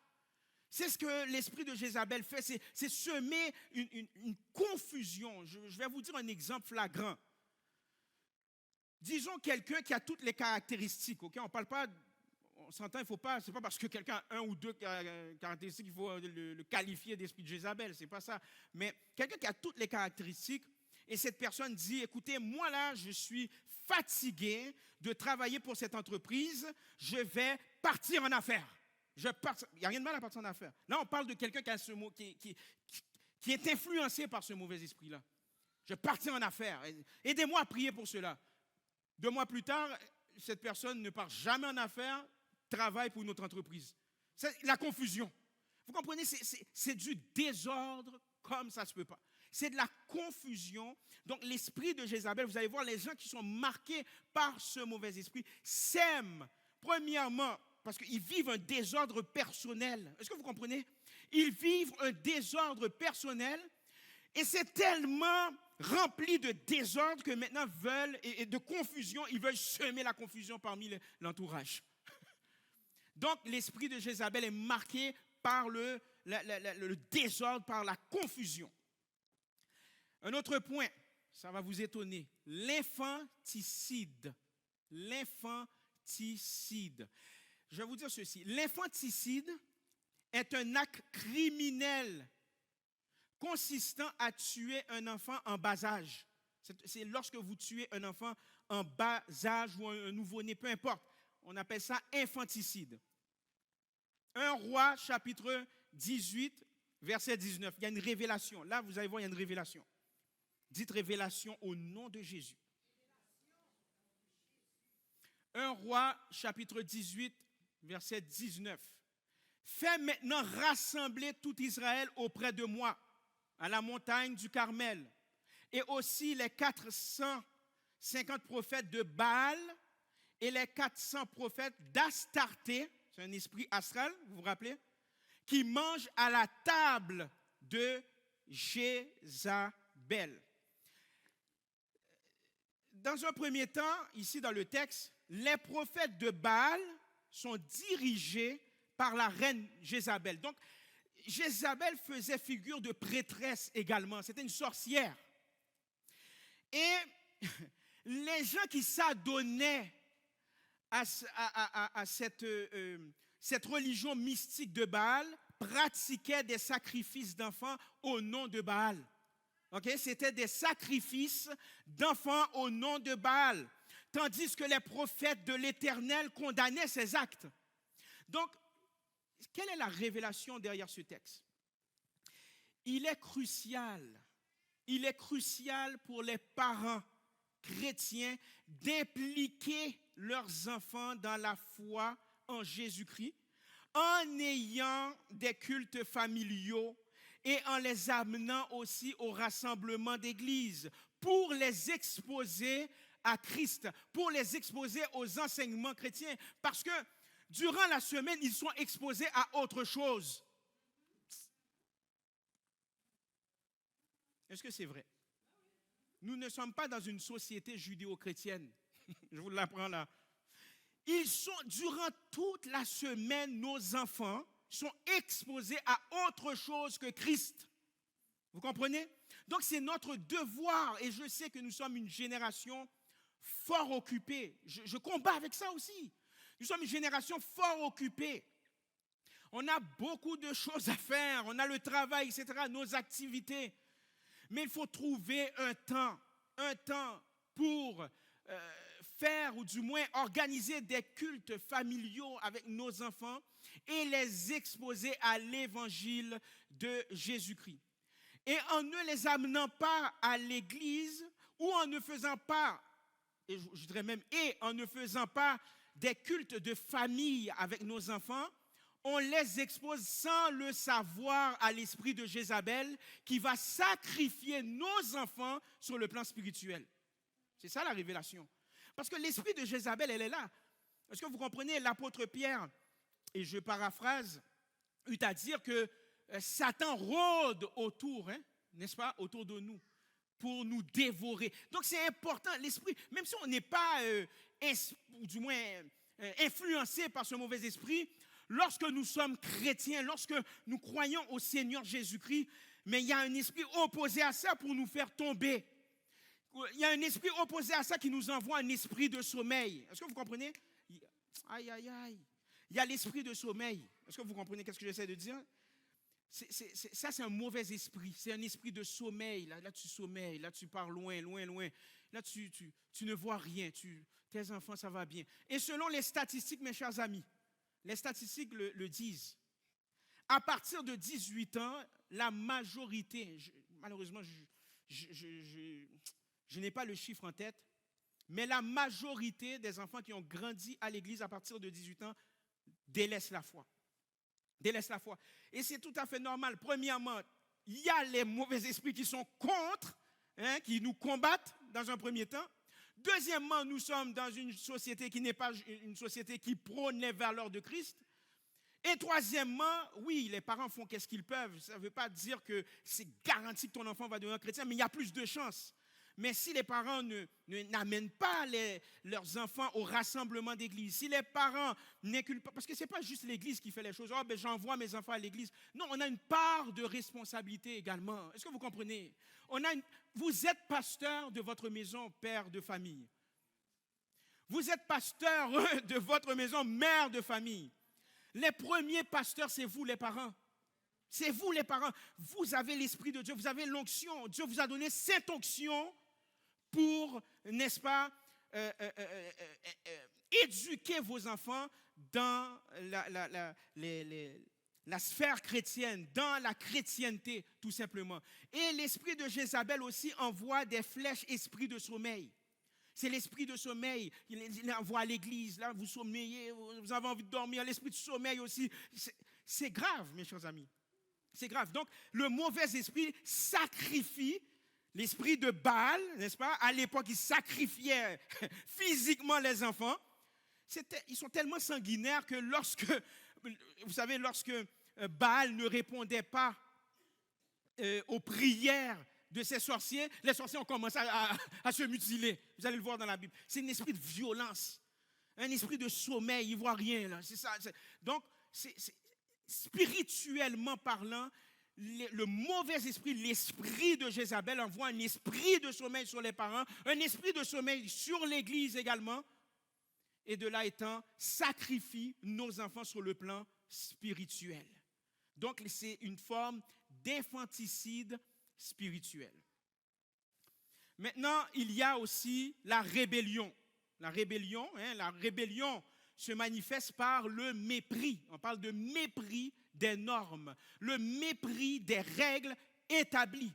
C'est ce que l'esprit de Jézabel fait, c'est semer une confusion. Je vais vous dire un exemple flagrant. Disons quelqu'un qui a toutes les caractéristiques, ok? On parle pas, on s'entend, il faut pas, c'est pas parce que quelqu'un a un ou deux caractéristiques qu'il faut le qualifier d'esprit de Jézabel, c'est pas ça. Mais quelqu'un qui a toutes les caractéristiques et cette personne dit, écoutez, moi là, je suis fatigué de travailler pour cette entreprise, je vais partir en affaires. Il n'y a rien de mal à partir en affaires. Là, on parle de quelqu'un qui a ce mot, qui est influencé par ce mauvais esprit-là. Je vais partir en affaires. Aidez-moi à prier pour cela. 2 mois plus tard, cette personne ne part jamais en affaires, travaille pour une autre entreprise. C'est la confusion. Vous comprenez, c'est du désordre comme ça ne se peut pas. C'est de la confusion. Donc l'esprit de Jézabel, vous allez voir, les gens qui sont marqués par ce mauvais esprit sèment, premièrement, parce qu'ils vivent un désordre personnel. Est-ce que vous comprenez? Ils vivent un désordre personnel et c'est tellement rempli de désordre que maintenant veulent, et de confusion, ils veulent semer la confusion parmi l'entourage. Donc l'esprit de Jézabel est marqué par le désordre, par la confusion. Un autre point, ça va vous étonner, l'infanticide. L'infanticide. Je vais vous dire ceci, l'infanticide est un acte criminel consistant à tuer un enfant en bas âge. C'est lorsque vous tuez un enfant en bas âge ou un nouveau-né, peu importe. On appelle ça infanticide. 1 Roi, chapitre 18, verset 19. Il y a une révélation. Là, vous allez voir, il y a une révélation. Dites révélation au nom de Jésus. 1 Roi, chapitre 18, verset 19. Fais maintenant rassembler tout Israël auprès de moi, à la montagne du Carmel, et aussi les 450 prophètes de Baal et les 400 prophètes d'Astarté, c'est un esprit astral, vous vous rappelez, qui mangent à la table de Jézabel. Dans un premier temps, ici dans le texte, les prophètes de Baal sont dirigés par la reine Jézabel. Donc, Jézabel faisait figure de prêtresse également. C'était une sorcière. Et les gens qui s'adonnaient à cette religion mystique de Baal pratiquaient des sacrifices d'enfants au nom de Baal. Okay? C'était des sacrifices d'enfants au nom de Baal. Tandis que les prophètes de l'Éternel condamnaient ces actes. Donc, quelle est la révélation derrière ce texte? Il est crucial pour les parents chrétiens d'impliquer leurs enfants dans la foi en Jésus-Christ en ayant des cultes familiaux et en les amenant aussi au rassemblement d'église pour les exposer à Christ, pour les exposer aux enseignements chrétiens. Parce que durant la semaine, ils sont exposés à autre chose. Est-ce que c'est vrai? Nous ne sommes pas dans une société judéo-chrétienne. Je vous l'apprends là. Ils sont, durant toute la semaine, nos enfants sont exposés à autre chose que Christ. Vous comprenez? Donc c'est notre devoir, et je sais que nous sommes une génération fort occupée. Je combats avec ça aussi. Nous sommes une génération fort occupée. On a beaucoup de choses à faire, on a le travail, etc., nos activités. Mais il faut trouver un temps pour faire ou du moins organiser des cultes familiaux avec nos enfants et les exposer à l'évangile de Jésus-Christ. Et en ne les amenant pas à l'église ou en ne faisant pas, et je dirais même, et en ne faisant pas des cultes de famille avec nos enfants, on les expose sans le savoir à l'esprit de Jézabel qui va sacrifier nos enfants sur le plan spirituel. C'est ça la révélation. Parce que l'esprit de Jézabel, elle est là. Est-ce que vous comprenez? L'apôtre Pierre, et je paraphrase, eut à dire que Satan rôde autour, n'est-ce pas, autour de nous, pour nous dévorer. Donc c'est important, l'esprit, même si on n'est pas, ou du moins influencé par ce mauvais esprit, lorsque nous sommes chrétiens, lorsque nous croyons au Seigneur Jésus-Christ, mais il y a un esprit opposé à ça pour nous faire tomber. Il y a un esprit opposé à ça qui nous envoie un esprit de sommeil. Est-ce que vous comprenez? Aïe, aïe, aïe. Il y a l'esprit de sommeil. Est-ce que vous comprenez ce que j'essaie de dire? Ça, c'est un mauvais esprit. C'est un esprit de sommeil. Là, tu sommeilles. Là, tu pars loin, loin, loin. Là, tu ne vois rien. Tes enfants, ça va bien. Et selon les statistiques, mes chers amis, les statistiques le disent. À partir de 18 ans, la majorité, malheureusement, je n'ai pas le chiffre en tête, mais la majorité des enfants qui ont grandi à l'église à partir de 18 ans délaissent la foi. Délaissent la foi. Et c'est tout à fait normal. Premièrement, il y a les mauvais esprits qui sont contre, qui nous combattent dans un premier temps. Deuxièmement, nous sommes dans une société qui n'est pas une société qui prône les valeurs de Christ. Et troisièmement, oui, les parents font qu'est-ce qu'ils peuvent. Ça ne veut pas dire que c'est garanti que ton enfant va devenir chrétien, mais il y a plus de chances. Mais si les parents n'amènent pas leurs enfants au rassemblement d'église, si les parents n'inculquent pas, parce que ce n'est pas juste l'église qui fait les choses, j'envoie mes enfants à l'église. Non, on a une part de responsabilité également. Est-ce que vous comprenez? Vous êtes pasteur de votre maison, père de famille. Vous êtes pasteur de votre maison, mère de famille. Les premiers pasteurs, c'est vous les parents. C'est vous les parents. Vous avez l'Esprit de Dieu, vous avez l'onction. Dieu vous a donné cette onction pour, n'est-ce pas, éduquer vos enfants dans la sphère chrétienne, dans la chrétienté, tout simplement. Et l'esprit de Jézabel aussi envoie des flèches esprit de sommeil. C'est l'esprit de sommeil. Il envoie à l'église, là, vous sommeillez, vous avez envie de dormir. L'esprit de sommeil aussi. C'est grave, mes chers amis. C'est grave. Donc, le mauvais esprit sacrifie l'esprit de Baal, n'est-ce pas? À l'époque, il sacrifiait physiquement les enfants. Ils sont tellement sanguinaires que lorsque Baal ne répondait pas aux prières de ces sorciers, les sorciers ont commencé à se mutiler. Vous allez le voir dans la Bible. C'est un esprit de violence, un esprit de sommeil. Ils ne voient rien. Là. C'est ça. Donc, spirituellement parlant, le mauvais esprit, l'esprit de Jézabel envoie un esprit de sommeil sur les parents, un esprit de sommeil sur l'église également, et de là étant, sacrifie nos enfants sur le plan spirituel. Donc, c'est une forme d'infanticide spirituel. Maintenant, il y a aussi la rébellion. La rébellion se manifeste par le mépris. On parle de mépris des normes, le mépris des règles établies.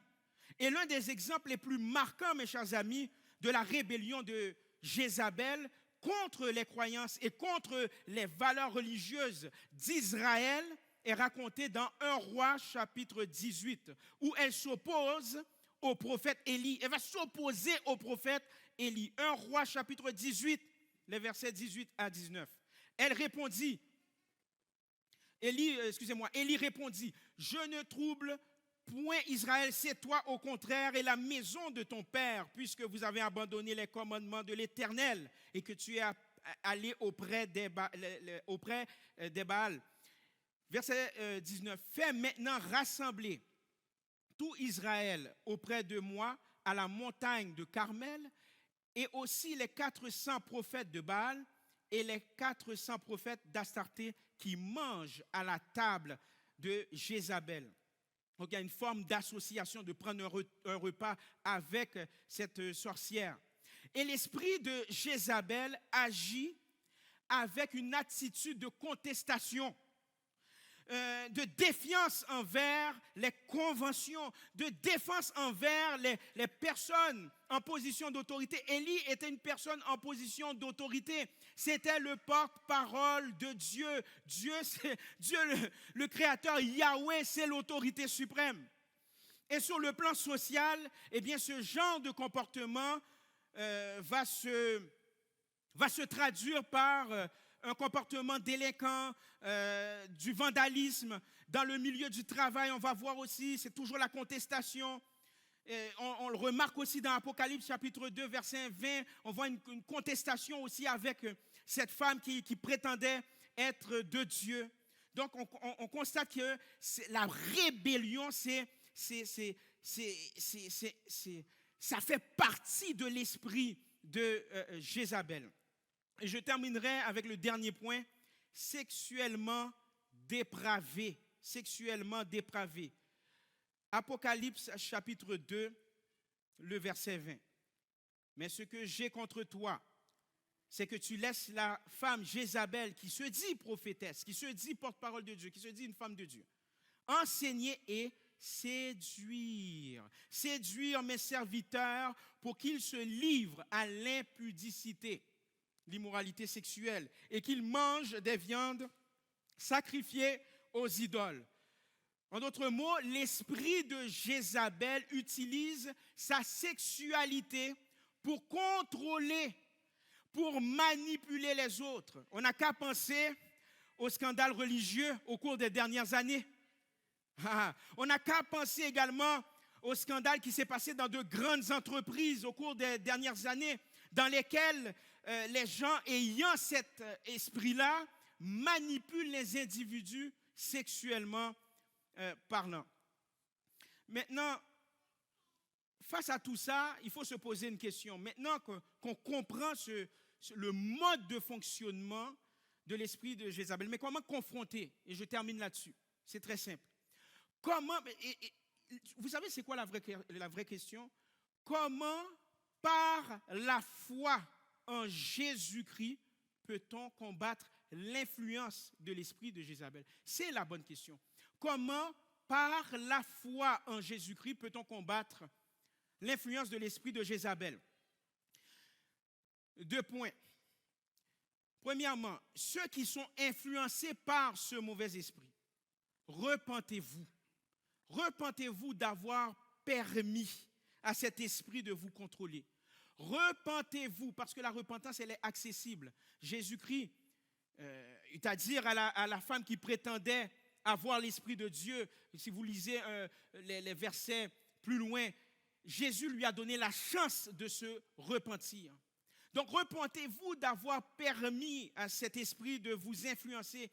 Et l'un des exemples les plus marquants, mes chers amis, de la rébellion de Jézabel contre les croyances et contre les valeurs religieuses d'Israël est raconté dans 1 Roi chapitre 18, où elle s'oppose au prophète Élie. Elle va s'opposer au prophète Élie. 1 Roi chapitre 18, les versets 18 à 19. Elle répondit, Élie répondit, « Je ne trouble point Israël, c'est toi au contraire et la maison de ton père, puisque vous avez abandonné les commandements de l'Éternel et que tu es allé auprès des Baals. » Verset 19, « Fais maintenant rassembler tout Israël auprès de moi à la montagne de Carmel et aussi les 400 prophètes de Baal et les 400 prophètes d'Astarté qui mangent à la table de Jézabel. » Donc il y a une forme d'association, de prendre un repas avec cette sorcière. Et l'esprit de Jézabel agit avec une attitude de contestation, de défiance envers les conventions, de défense envers les personnes en position d'autorité. Élie était une personne en position d'autorité. C'était le porte-parole de Dieu. Dieu, le Créateur, Yahweh, c'est l'autorité suprême. Et sur le plan social, eh bien, ce genre de comportement va se traduire par un comportement délinquant, du vandalisme. Dans le milieu du travail, on va voir aussi, c'est toujours la contestation. On le remarque aussi dans Apocalypse chapitre 2, verset 20. On voit une contestation aussi avec cette femme qui prétendait être de Dieu. Donc, on constate que la rébellion, ça fait partie de l'esprit de Jézabel. Et je terminerai avec le dernier point, sexuellement dépravé. Sexuellement dépravé. Apocalypse chapitre 2, le verset 20. Mais ce que j'ai contre toi, c'est que tu laisses la femme Jézabel, qui se dit prophétesse, qui se dit porte-parole de Dieu, qui se dit une femme de Dieu, enseigner et séduire mes serviteurs pour qu'ils se livrent à l'impudicité, l'immoralité sexuelle, et qu'ils mangent des viandes sacrifiées aux idoles. En d'autres mots, l'esprit de Jézabel utilise sa sexualité pour contrôler, pour manipuler les autres. On n'a qu'à penser aux scandales religieux au cours des dernières années. On n'a qu'à penser également au scandale qui s'est passé dans de grandes entreprises au cours des dernières années, dans lesquelles les gens ayant cet esprit-là manipulent les individus sexuellement parlant. Maintenant, face à tout ça, il faut se poser une question. Maintenant qu'on comprend le mode de fonctionnement de l'esprit de Jézabel, mais comment confronter? Et je termine là-dessus. C'est très simple. Comment, vous savez c'est quoi la vraie question? Comment, par la foi en Jésus-Christ, peut-on combattre l'influence de l'esprit de Jézabel? C'est la bonne question. Comment, par la foi en Jésus-Christ, peut-on combattre l'influence de l'esprit de Jézabel? 2 points. Premièrement, ceux qui sont influencés par ce mauvais esprit, repentez-vous. Repentez-vous d'avoir permis à cet esprit de vous contrôler. Repentez-vous, parce que la repentance, elle est accessible. Jésus-Christ, il t'a dit à la femme qui prétendait avoir l'esprit de Dieu, si vous lisez les versets plus loin, Jésus lui a donné la chance de se repentir. Donc, repentez-vous d'avoir permis à cet esprit de vous influencer.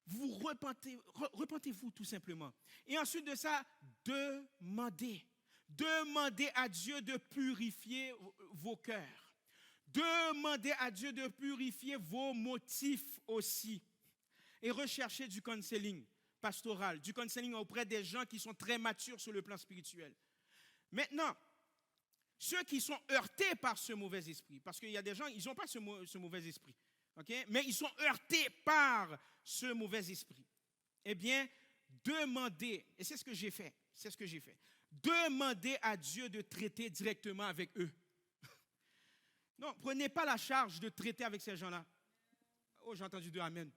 Vous repentez-vous tout simplement. Et ensuite de ça, demandez à Dieu de purifier vos cœurs. Demandez à Dieu de purifier vos motifs aussi. Et recherchez du counseling pastoral, du counseling auprès des gens qui sont très matures sur le plan spirituel. Maintenant, ceux qui sont heurtés par ce mauvais esprit, parce qu'il y a des gens, ils n'ont pas ce mauvais esprit, okay? Mais ils sont heurtés par ce mauvais esprit. Eh bien, demandez, et c'est ce que j'ai fait, demandez à Dieu de traiter directement avec eux. Non, prenez pas la charge de traiter avec ces gens-là. Oh, j'ai entendu deux amen.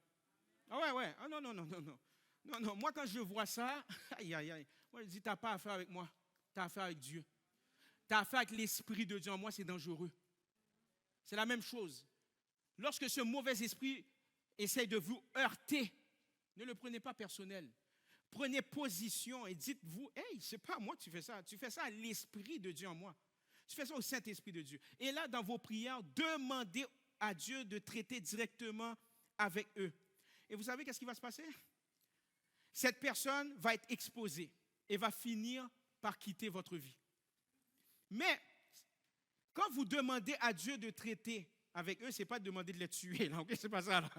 Ah ouais. Ah non. Non, moi quand je vois ça, aïe. Moi je dis, tu n'as pas affaire avec moi. Tu as affaire avec Dieu. Tu as affaire avec l'esprit de Dieu en moi, c'est dangereux. C'est la même chose. Lorsque ce mauvais esprit essaye de vous heurter, ne le prenez pas personnel. Prenez position et dites-vous, hey, c'est pas à moi que tu fais ça. Tu fais ça à l'esprit de Dieu en moi. Tu fais ça au Saint-Esprit de Dieu. Et là, dans vos prières, demandez à Dieu de traiter directement avec eux. Et vous savez qu'est-ce qui va se passer? Cette personne va être exposée et va finir par quitter votre vie. Mais quand vous demandez à Dieu de traiter avec eux, ce n'est pas demander de les tuer, là, okay? C'est pas ça, là.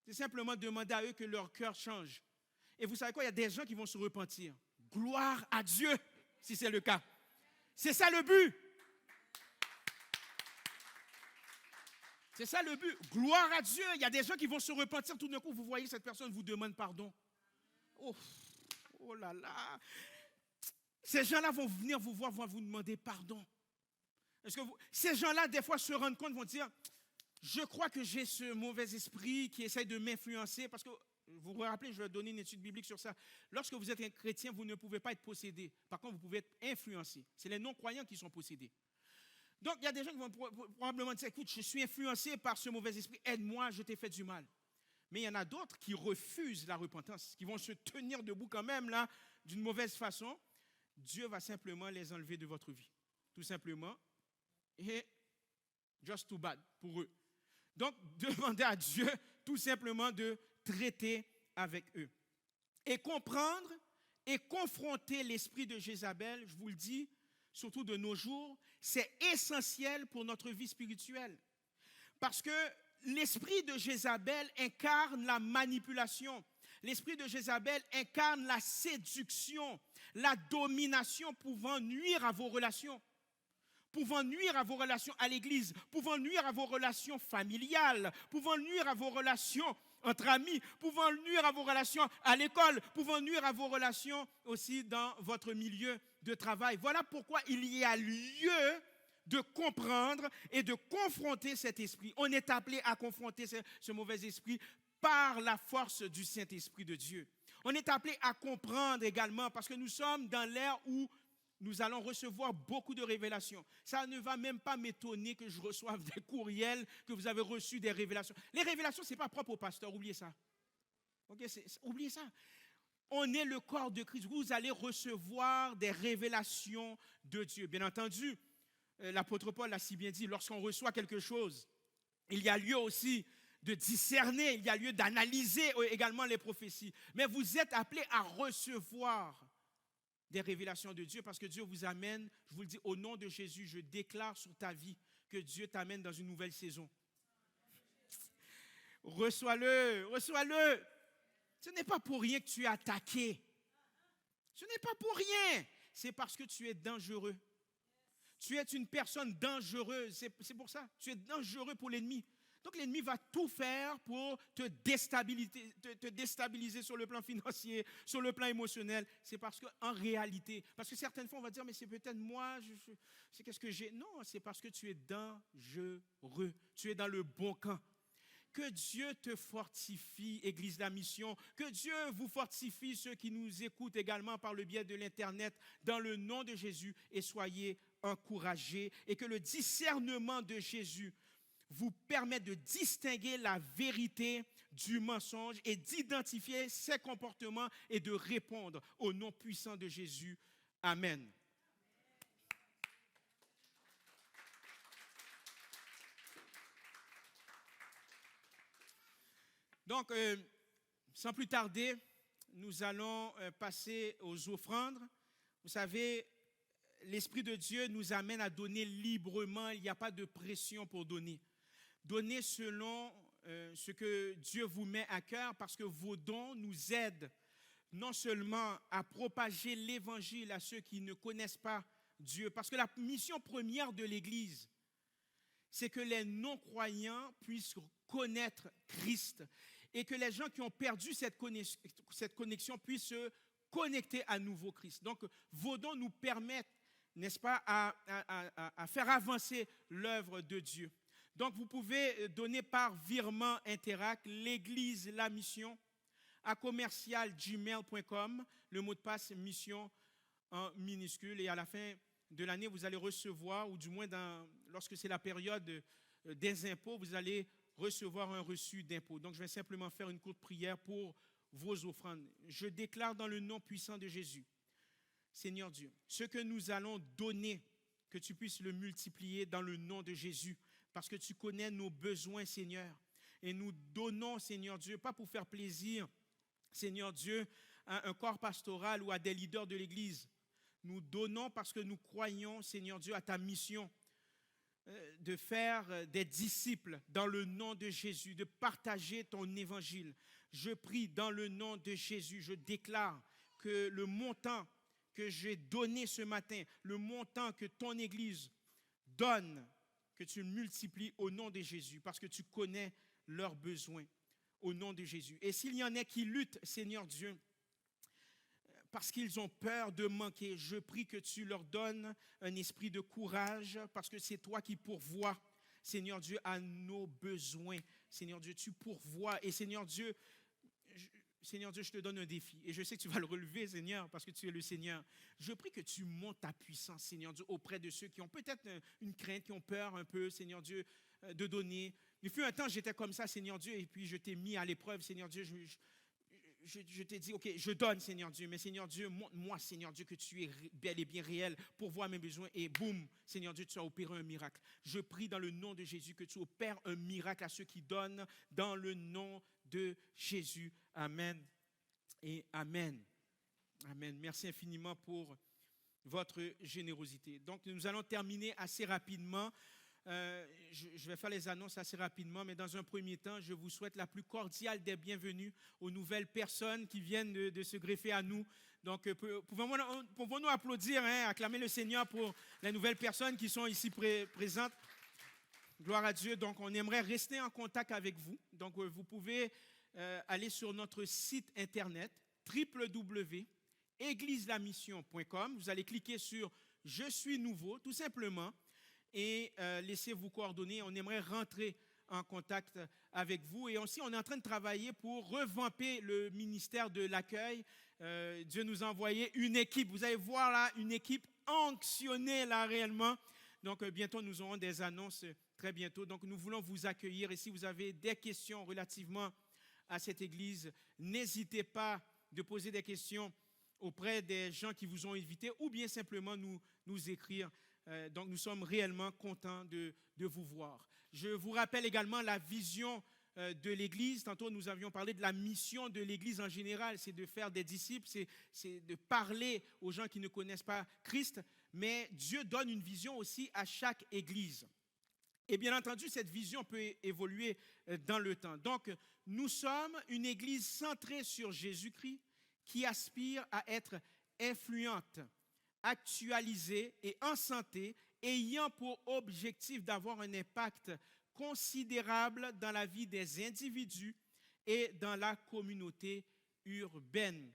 C'est simplement demander à eux que leur cœur change. Et vous savez quoi? Il y a des gens qui vont se repentir. Gloire à Dieu, si c'est le cas. C'est ça le but. C'est ça le but. Gloire à Dieu. Il y a des gens qui vont se repentir tout d'un coup. Vous voyez, cette personne vous demande pardon. Oh, oh là là. Ces gens-là vont venir vous voir, vont vous demander pardon. Ces gens-là, des fois, se rendent compte, vont dire, je crois que j'ai ce mauvais esprit qui essaye de m'influencer. Parce que, vous vous rappelez, je vais donner une étude biblique sur ça. Lorsque vous êtes un chrétien, vous ne pouvez pas être possédé. Par contre, vous pouvez être influencé. C'est les non-croyants qui sont possédés. Donc, il y a des gens qui vont probablement dire, écoute, je suis influencé par ce mauvais esprit, aide-moi, je t'ai fait du mal. Mais il y en a d'autres qui refusent la repentance, qui vont se tenir debout quand même, là, d'une mauvaise façon. Dieu va simplement les enlever de votre vie, tout simplement. Et just too bad pour eux. Donc, demandez à Dieu tout simplement de traiter avec eux. Et comprendre et confronter l'esprit de Jézabel, je vous le dis, surtout de nos jours, c'est essentiel pour notre vie spirituelle. Parce que l'esprit de Jézabel incarne la manipulation. L'esprit de Jézabel incarne la séduction, la domination pouvant nuire à vos relations. Pouvant nuire à vos relations à l'église, pouvant nuire à vos relations familiales, pouvant nuire à vos relations entre amis, pouvant nuire à vos relations à l'école, pouvant nuire à vos relations aussi dans votre milieu de travail. Voilà pourquoi il y a lieu de comprendre et de confronter cet esprit. On est appelé à confronter ce mauvais esprit par la force du Saint-Esprit de Dieu. On est appelé à comprendre également parce que nous sommes dans l'ère où nous allons recevoir beaucoup de révélations. Ça ne va même pas m'étonner que je reçoive des courriels, que vous avez reçu des révélations. Les révélations, ce n'est pas propre au pasteur, oubliez ça. Okay, oubliez ça. On est le corps de Christ. Vous allez recevoir des révélations de Dieu. Bien entendu, l'apôtre Paul l'a si bien dit, lorsqu'on reçoit quelque chose, il y a lieu aussi de discerner, il y a lieu d'analyser également les prophéties. Mais vous êtes appelés à recevoir des révélations de Dieu parce que Dieu vous amène, je vous le dis, au nom de Jésus, je déclare sur ta vie que Dieu t'amène dans une nouvelle saison. Reçois-le, reçois-le. Ce n'est pas pour rien que tu es attaqué. Ce n'est pas pour rien. C'est parce que tu es dangereux. Tu es une personne dangereuse. C'est pour ça. Tu es dangereux pour l'ennemi. Donc l'ennemi va tout faire pour te déstabiliser sur le plan financier, sur le plan émotionnel. C'est parce qu'en réalité, parce que certaines fois on va dire, mais c'est peut-être moi, c'est qu'est-ce que j'ai. Non, c'est parce que tu es dangereux. Tu es dans le bon camp. Que Dieu te fortifie, Église de la Mission. Que Dieu vous fortifie, ceux qui nous écoutent également par le biais de l'Internet, dans le nom de Jésus. Et soyez encouragés. Et que le discernement de Jésus vous permet de distinguer la vérité du mensonge et d'identifier ses comportements et de répondre au nom puissant de Jésus. Amen. Donc, sans plus tarder, nous allons passer aux offrandes. Vous savez, l'Esprit de Dieu nous amène à donner librement. Il n'y a pas de pression pour donner. Donnez selon ce que Dieu vous met à cœur parce que vos dons nous aident non seulement à propager l'Évangile à ceux qui ne connaissent pas Dieu. Parce que la mission première de l'Église, c'est que les non-croyants puissent connaître Christ et que les gens qui ont perdu cette connexion puissent se connecter à nouveau Christ. Donc, vos dons nous permettent, n'est-ce pas, à faire avancer l'œuvre de Dieu. Donc, vous pouvez donner par virement Interact, l'Église, la mission, à commercial@gmail.com, le mot de passe mission en minuscule. Et à la fin de l'année, vous allez recevoir, ou du moins lorsque c'est la période des impôts, vous allez recevoir un reçu d'impôt. Donc, je vais simplement faire une courte prière pour vos offrandes. Je déclare dans le nom puissant de Jésus, Seigneur Dieu, ce que nous allons donner, que tu puisses le multiplier dans le nom de Jésus. Parce que tu connais nos besoins, Seigneur. Et nous donnons, Seigneur Dieu, pas pour faire plaisir, Seigneur Dieu, à un corps pastoral ou à des leaders de l'Église. Nous donnons parce que nous croyons, Seigneur Dieu, à ta mission de faire des disciples dans le nom de Jésus, de partager ton évangile. Je prie dans le nom de Jésus, je déclare que le montant que j'ai donné ce matin, le montant que ton Église donne, que tu le multiplies au nom de Jésus, parce que tu connais leurs besoins, au nom de Jésus. Et s'il y en a qui luttent, Seigneur Dieu, parce qu'ils ont peur de manquer, je prie que tu leur donnes un esprit de courage, parce que c'est toi qui pourvois, Seigneur Dieu, à nos besoins. Seigneur Dieu, tu pourvois. Et Seigneur Dieu, je te donne un défi. Et je sais que tu vas le relever, Seigneur, parce que tu es le Seigneur. Je prie que tu montes ta puissance, Seigneur Dieu, auprès de ceux qui ont peut-être une crainte, qui ont peur un peu, Seigneur Dieu, de donner. Il fut un temps, j'étais comme ça, Seigneur Dieu, et puis je t'ai mis à l'épreuve, Seigneur Dieu. Je t'ai dit, OK, je donne, Seigneur Dieu, mais Seigneur Dieu, montre-moi, Seigneur Dieu, que tu es bel et bien réel pour voir mes besoins. Et boum, Seigneur Dieu, tu as opéré un miracle. Je prie dans le nom de Jésus que tu opères un miracle à ceux qui donnent dans le nom de Jésus. Amen et amen. Amen. Merci infiniment pour votre générosité. Donc, nous allons terminer assez rapidement. Je vais faire les annonces assez rapidement, mais dans un premier temps, je vous souhaite la plus cordiale des bienvenues aux nouvelles personnes qui viennent de se greffer à nous. Donc, pouvons-nous applaudir, acclamer le Seigneur pour les nouvelles personnes qui sont ici présentes. Gloire à Dieu. Donc, on aimerait rester en contact avec vous. Donc, vous pouvez aller sur notre site internet www.égliselamission.com. Vous allez cliquer sur « Je suis nouveau », tout simplement, et laissez vos coordonnées. On aimerait rentrer en contact avec vous. Et aussi, on est en train de travailler pour revamper le ministère de l'accueil. Dieu nous a envoyé une équipe. Vous allez voir là, une équipe onctionnée là réellement. Donc, bientôt, nous aurons des annonces très bientôt. Donc, nous voulons vous accueillir. Et si vous avez des questions relativement à cette église, n'hésitez pas de poser des questions auprès des gens qui vous ont invités ou bien simplement nous écrire. Donc, nous sommes réellement contents de vous voir. Je vous rappelle également la vision de l'Église. Tantôt, nous avions parlé de la mission de l'Église en général. C'est de faire des disciples, c'est de parler aux gens qui ne connaissent pas Christ. Mais Dieu donne une vision aussi à chaque Église. Et bien entendu, cette vision peut évoluer dans le temps. Donc, nous sommes une Église centrée sur Jésus-Christ qui aspire à être influente, actualisée et en santé, ayant pour objectif d'avoir un impact considérable dans la vie des individus et dans la communauté urbaine.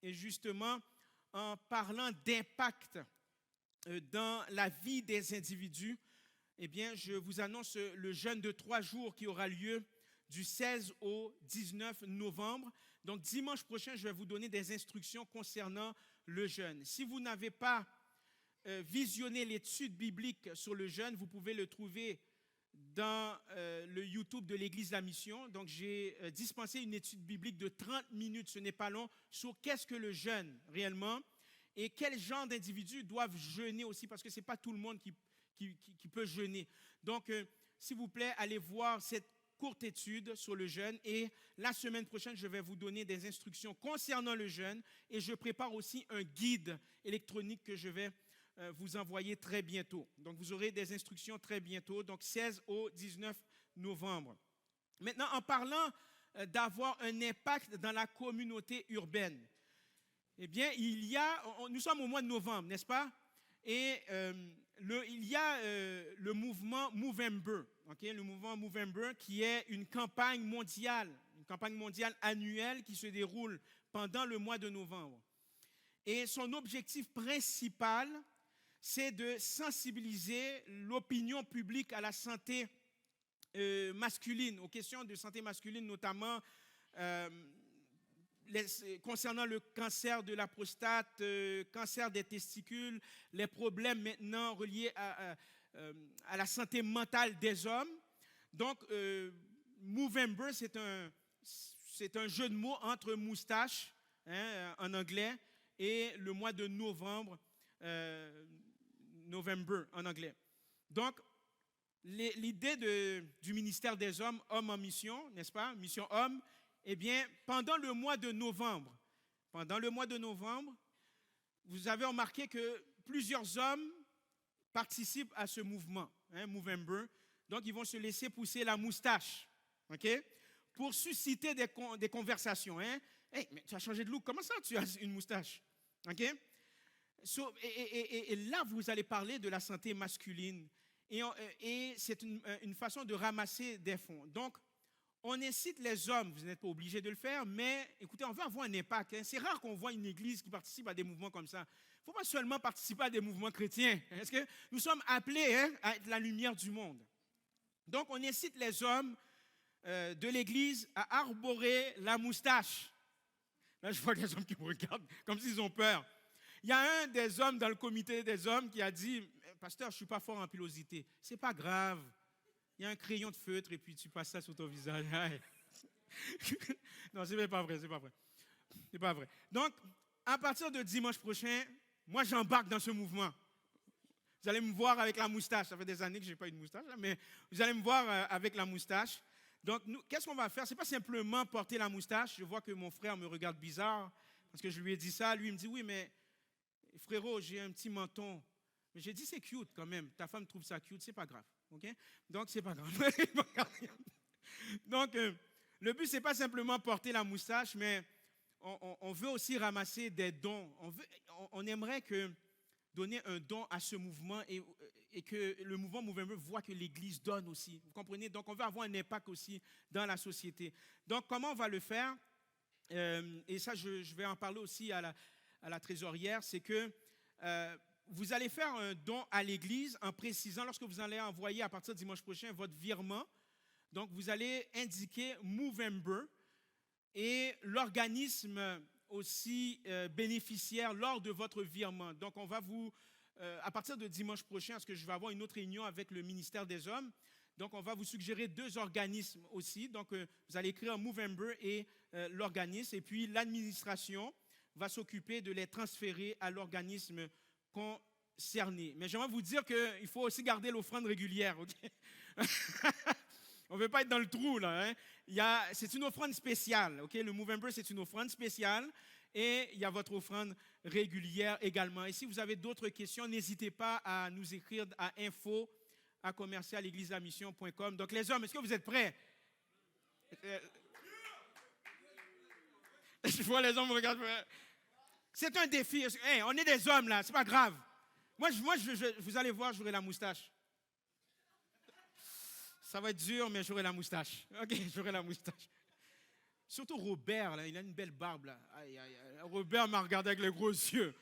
Et justement, en parlant d'impact dans la vie des individus, eh bien, je vous annonce le jeûne de 3 jours qui aura lieu du 16 au 19 novembre. Donc, dimanche prochain, je vais vous donner des instructions concernant le jeûne. Si vous n'avez pas visionné l'étude biblique sur le jeûne, vous pouvez le trouver dans le YouTube de l'Église La Mission. Donc, j'ai dispensé une étude biblique de 30 minutes, ce n'est pas long, sur qu'est-ce que le jeûne réellement et quel genre d'individus doivent jeûner aussi, parce que ce n'est pas tout le monde qui peut jeûner. Donc, s'il vous plaît, allez voir cette courte étude sur le jeûne et la semaine prochaine, je vais vous donner des instructions concernant le jeûne et je prépare aussi un guide électronique que je vais vous envoyer très bientôt. Donc, vous aurez des instructions très bientôt, donc 16 au 19 novembre. Maintenant, en parlant d'avoir un impact dans la communauté urbaine, eh bien, nous sommes au mois de novembre, n'est-ce pas? Et il y a le mouvement Movember, okay? Le mouvement Movember qui est une campagne mondiale annuelle qui se déroule pendant le mois de novembre. Et son objectif principal, c'est de sensibiliser l'opinion publique à la santé masculine, aux questions de santé masculine, notamment concernant le cancer de la prostate, cancer des testicules, les problèmes maintenant reliés à la santé mentale des hommes. Donc, Movember, c'est un jeu de mots entre moustache, en anglais, et le mois de novembre, November en anglais. Donc, l'idée du ministère des hommes, hommes en mission, n'est-ce pas, mission homme, eh bien, pendant le mois de novembre, vous avez remarqué que plusieurs hommes participent à ce mouvement, Movember. Donc, ils vont se laisser pousser la moustache, okay, pour susciter des conversations. Hey, mais tu as changé de look, comment ça tu as une moustache? Okay? Et là, vous allez parler de la santé masculine et c'est une façon de ramasser des fonds. Donc, on incite les hommes, vous n'êtes pas obligés de le faire, mais écoutez, on veut avoir un impact. Hein. C'est rare qu'on voit une église qui participe à des mouvements comme ça. Il ne faut pas seulement participer à des mouvements chrétiens. Est-ce que nous sommes appelés à être la lumière du monde? Donc, on incite les hommes de l'église à arborer la moustache. Là, je vois des hommes qui me regardent comme s'ils ont peur. Il y a un des hommes dans le comité des hommes qui a dit « Pasteur, je ne suis pas fort en pilosité. Ce n'est pas grave. Il y a un crayon de feutre et puis tu passes ça sur ton visage. » Non, ce n'est pas vrai, c'est pas vrai. C'est pas vrai. Donc, à partir de dimanche prochain, moi, j'embarque dans ce mouvement. Vous allez me voir avec la moustache. Ça fait des années que je n'ai pas eu de moustache, mais vous allez me voir avec la moustache. Donc, qu'est-ce qu'on va faire? Ce n'est pas simplement porter la moustache. Je vois que mon frère me regarde bizarre parce que je lui ai dit ça. Lui, il me dit, oui, mais frérot, j'ai un petit menton. Mais j'ai dit, c'est cute quand même. Ta femme trouve ça cute, c'est pas grave. Okay? Donc, c'est pas grave. Donc, le but, ce n'est pas simplement porter la moustache, mais on veut aussi ramasser des dons. On aimerait donner un don à ce mouvement et que le mouvement Movember voit que l'Église donne aussi. Vous comprenez? Donc, on veut avoir un impact aussi dans la société. Donc, comment on va le faire? Et ça, je vais en parler aussi à la trésorière, c'est que vous allez faire un don à l'Église en précisant, lorsque vous allez envoyer à partir de dimanche prochain votre virement, donc vous allez indiquer Movember et l'organisme aussi bénéficiaire lors de votre virement. Donc on va à partir de dimanche prochain, parce que je vais avoir une autre réunion avec le ministère des Hommes, donc on va vous suggérer 2 organismes aussi. Donc vous allez écrire Movember et l'organisme, et puis l'administration va s'occuper de les transférer à l'organisme concerné. Mais j'aimerais vous dire qu'il faut aussi garder l'offrande régulière. Okay? On ne veut pas être dans le trou, là. Hein? C'est une offrande spéciale. Okay? Le Movember, c'est une offrande spéciale. Et il y a votre offrande régulière également. Et si vous avez d'autres questions, n'hésitez pas à nous écrire à info@commercial-église-la-mission.com. Donc, les hommes, est-ce que vous êtes prêts? Je vois les hommes me regarder. C'est un défi. Hey, on est des hommes, là. C'est pas grave. Moi, vous allez voir, j'aurai la moustache. Ça va être dur, mais j'aurai la moustache. OK, j'aurai la moustache. Surtout Robert, là, il a une belle barbe, là. Aïe, aïe, aïe. Robert m'a regardé avec les gros yeux.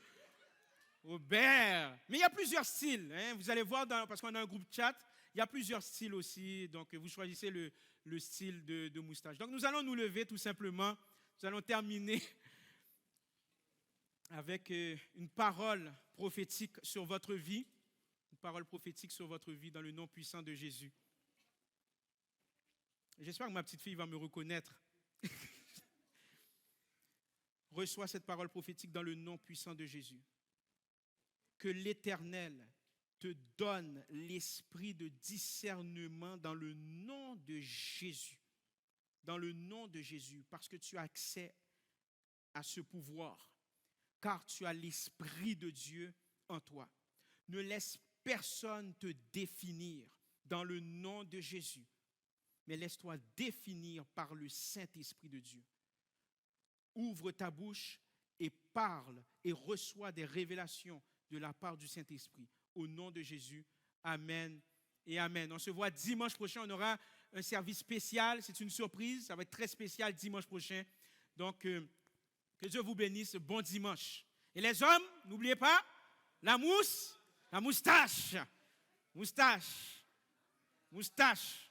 Robert. Mais il y a plusieurs styles. Hein. Vous allez voir, parce qu'on a un groupe chat, il y a plusieurs styles aussi. Donc, vous choisissez le style de moustache. Donc, nous allons nous lever tout simplement. Nous allons terminer avec une parole prophétique sur votre vie. Une parole prophétique sur votre vie dans le nom puissant de Jésus. J'espère que ma petite fille va me reconnaître. Reçois cette parole prophétique dans le nom puissant de Jésus. Que l'Éternel te donne l'esprit de discernement dans le nom de Jésus. Dans le nom de Jésus, parce que tu as accès à ce pouvoir, car tu as l'Esprit de Dieu en toi. Ne laisse personne te définir dans le nom de Jésus, mais laisse-toi définir par le Saint-Esprit de Dieu. Ouvre ta bouche et parle et reçois des révélations de la part du Saint-Esprit. Au nom de Jésus, amen et amen. On se voit dimanche prochain, on aura un service spécial, c'est une surprise, ça va être très spécial dimanche prochain. Donc, que Dieu vous bénisse, bon dimanche. Et les hommes, n'oubliez pas, la moustache, moustache.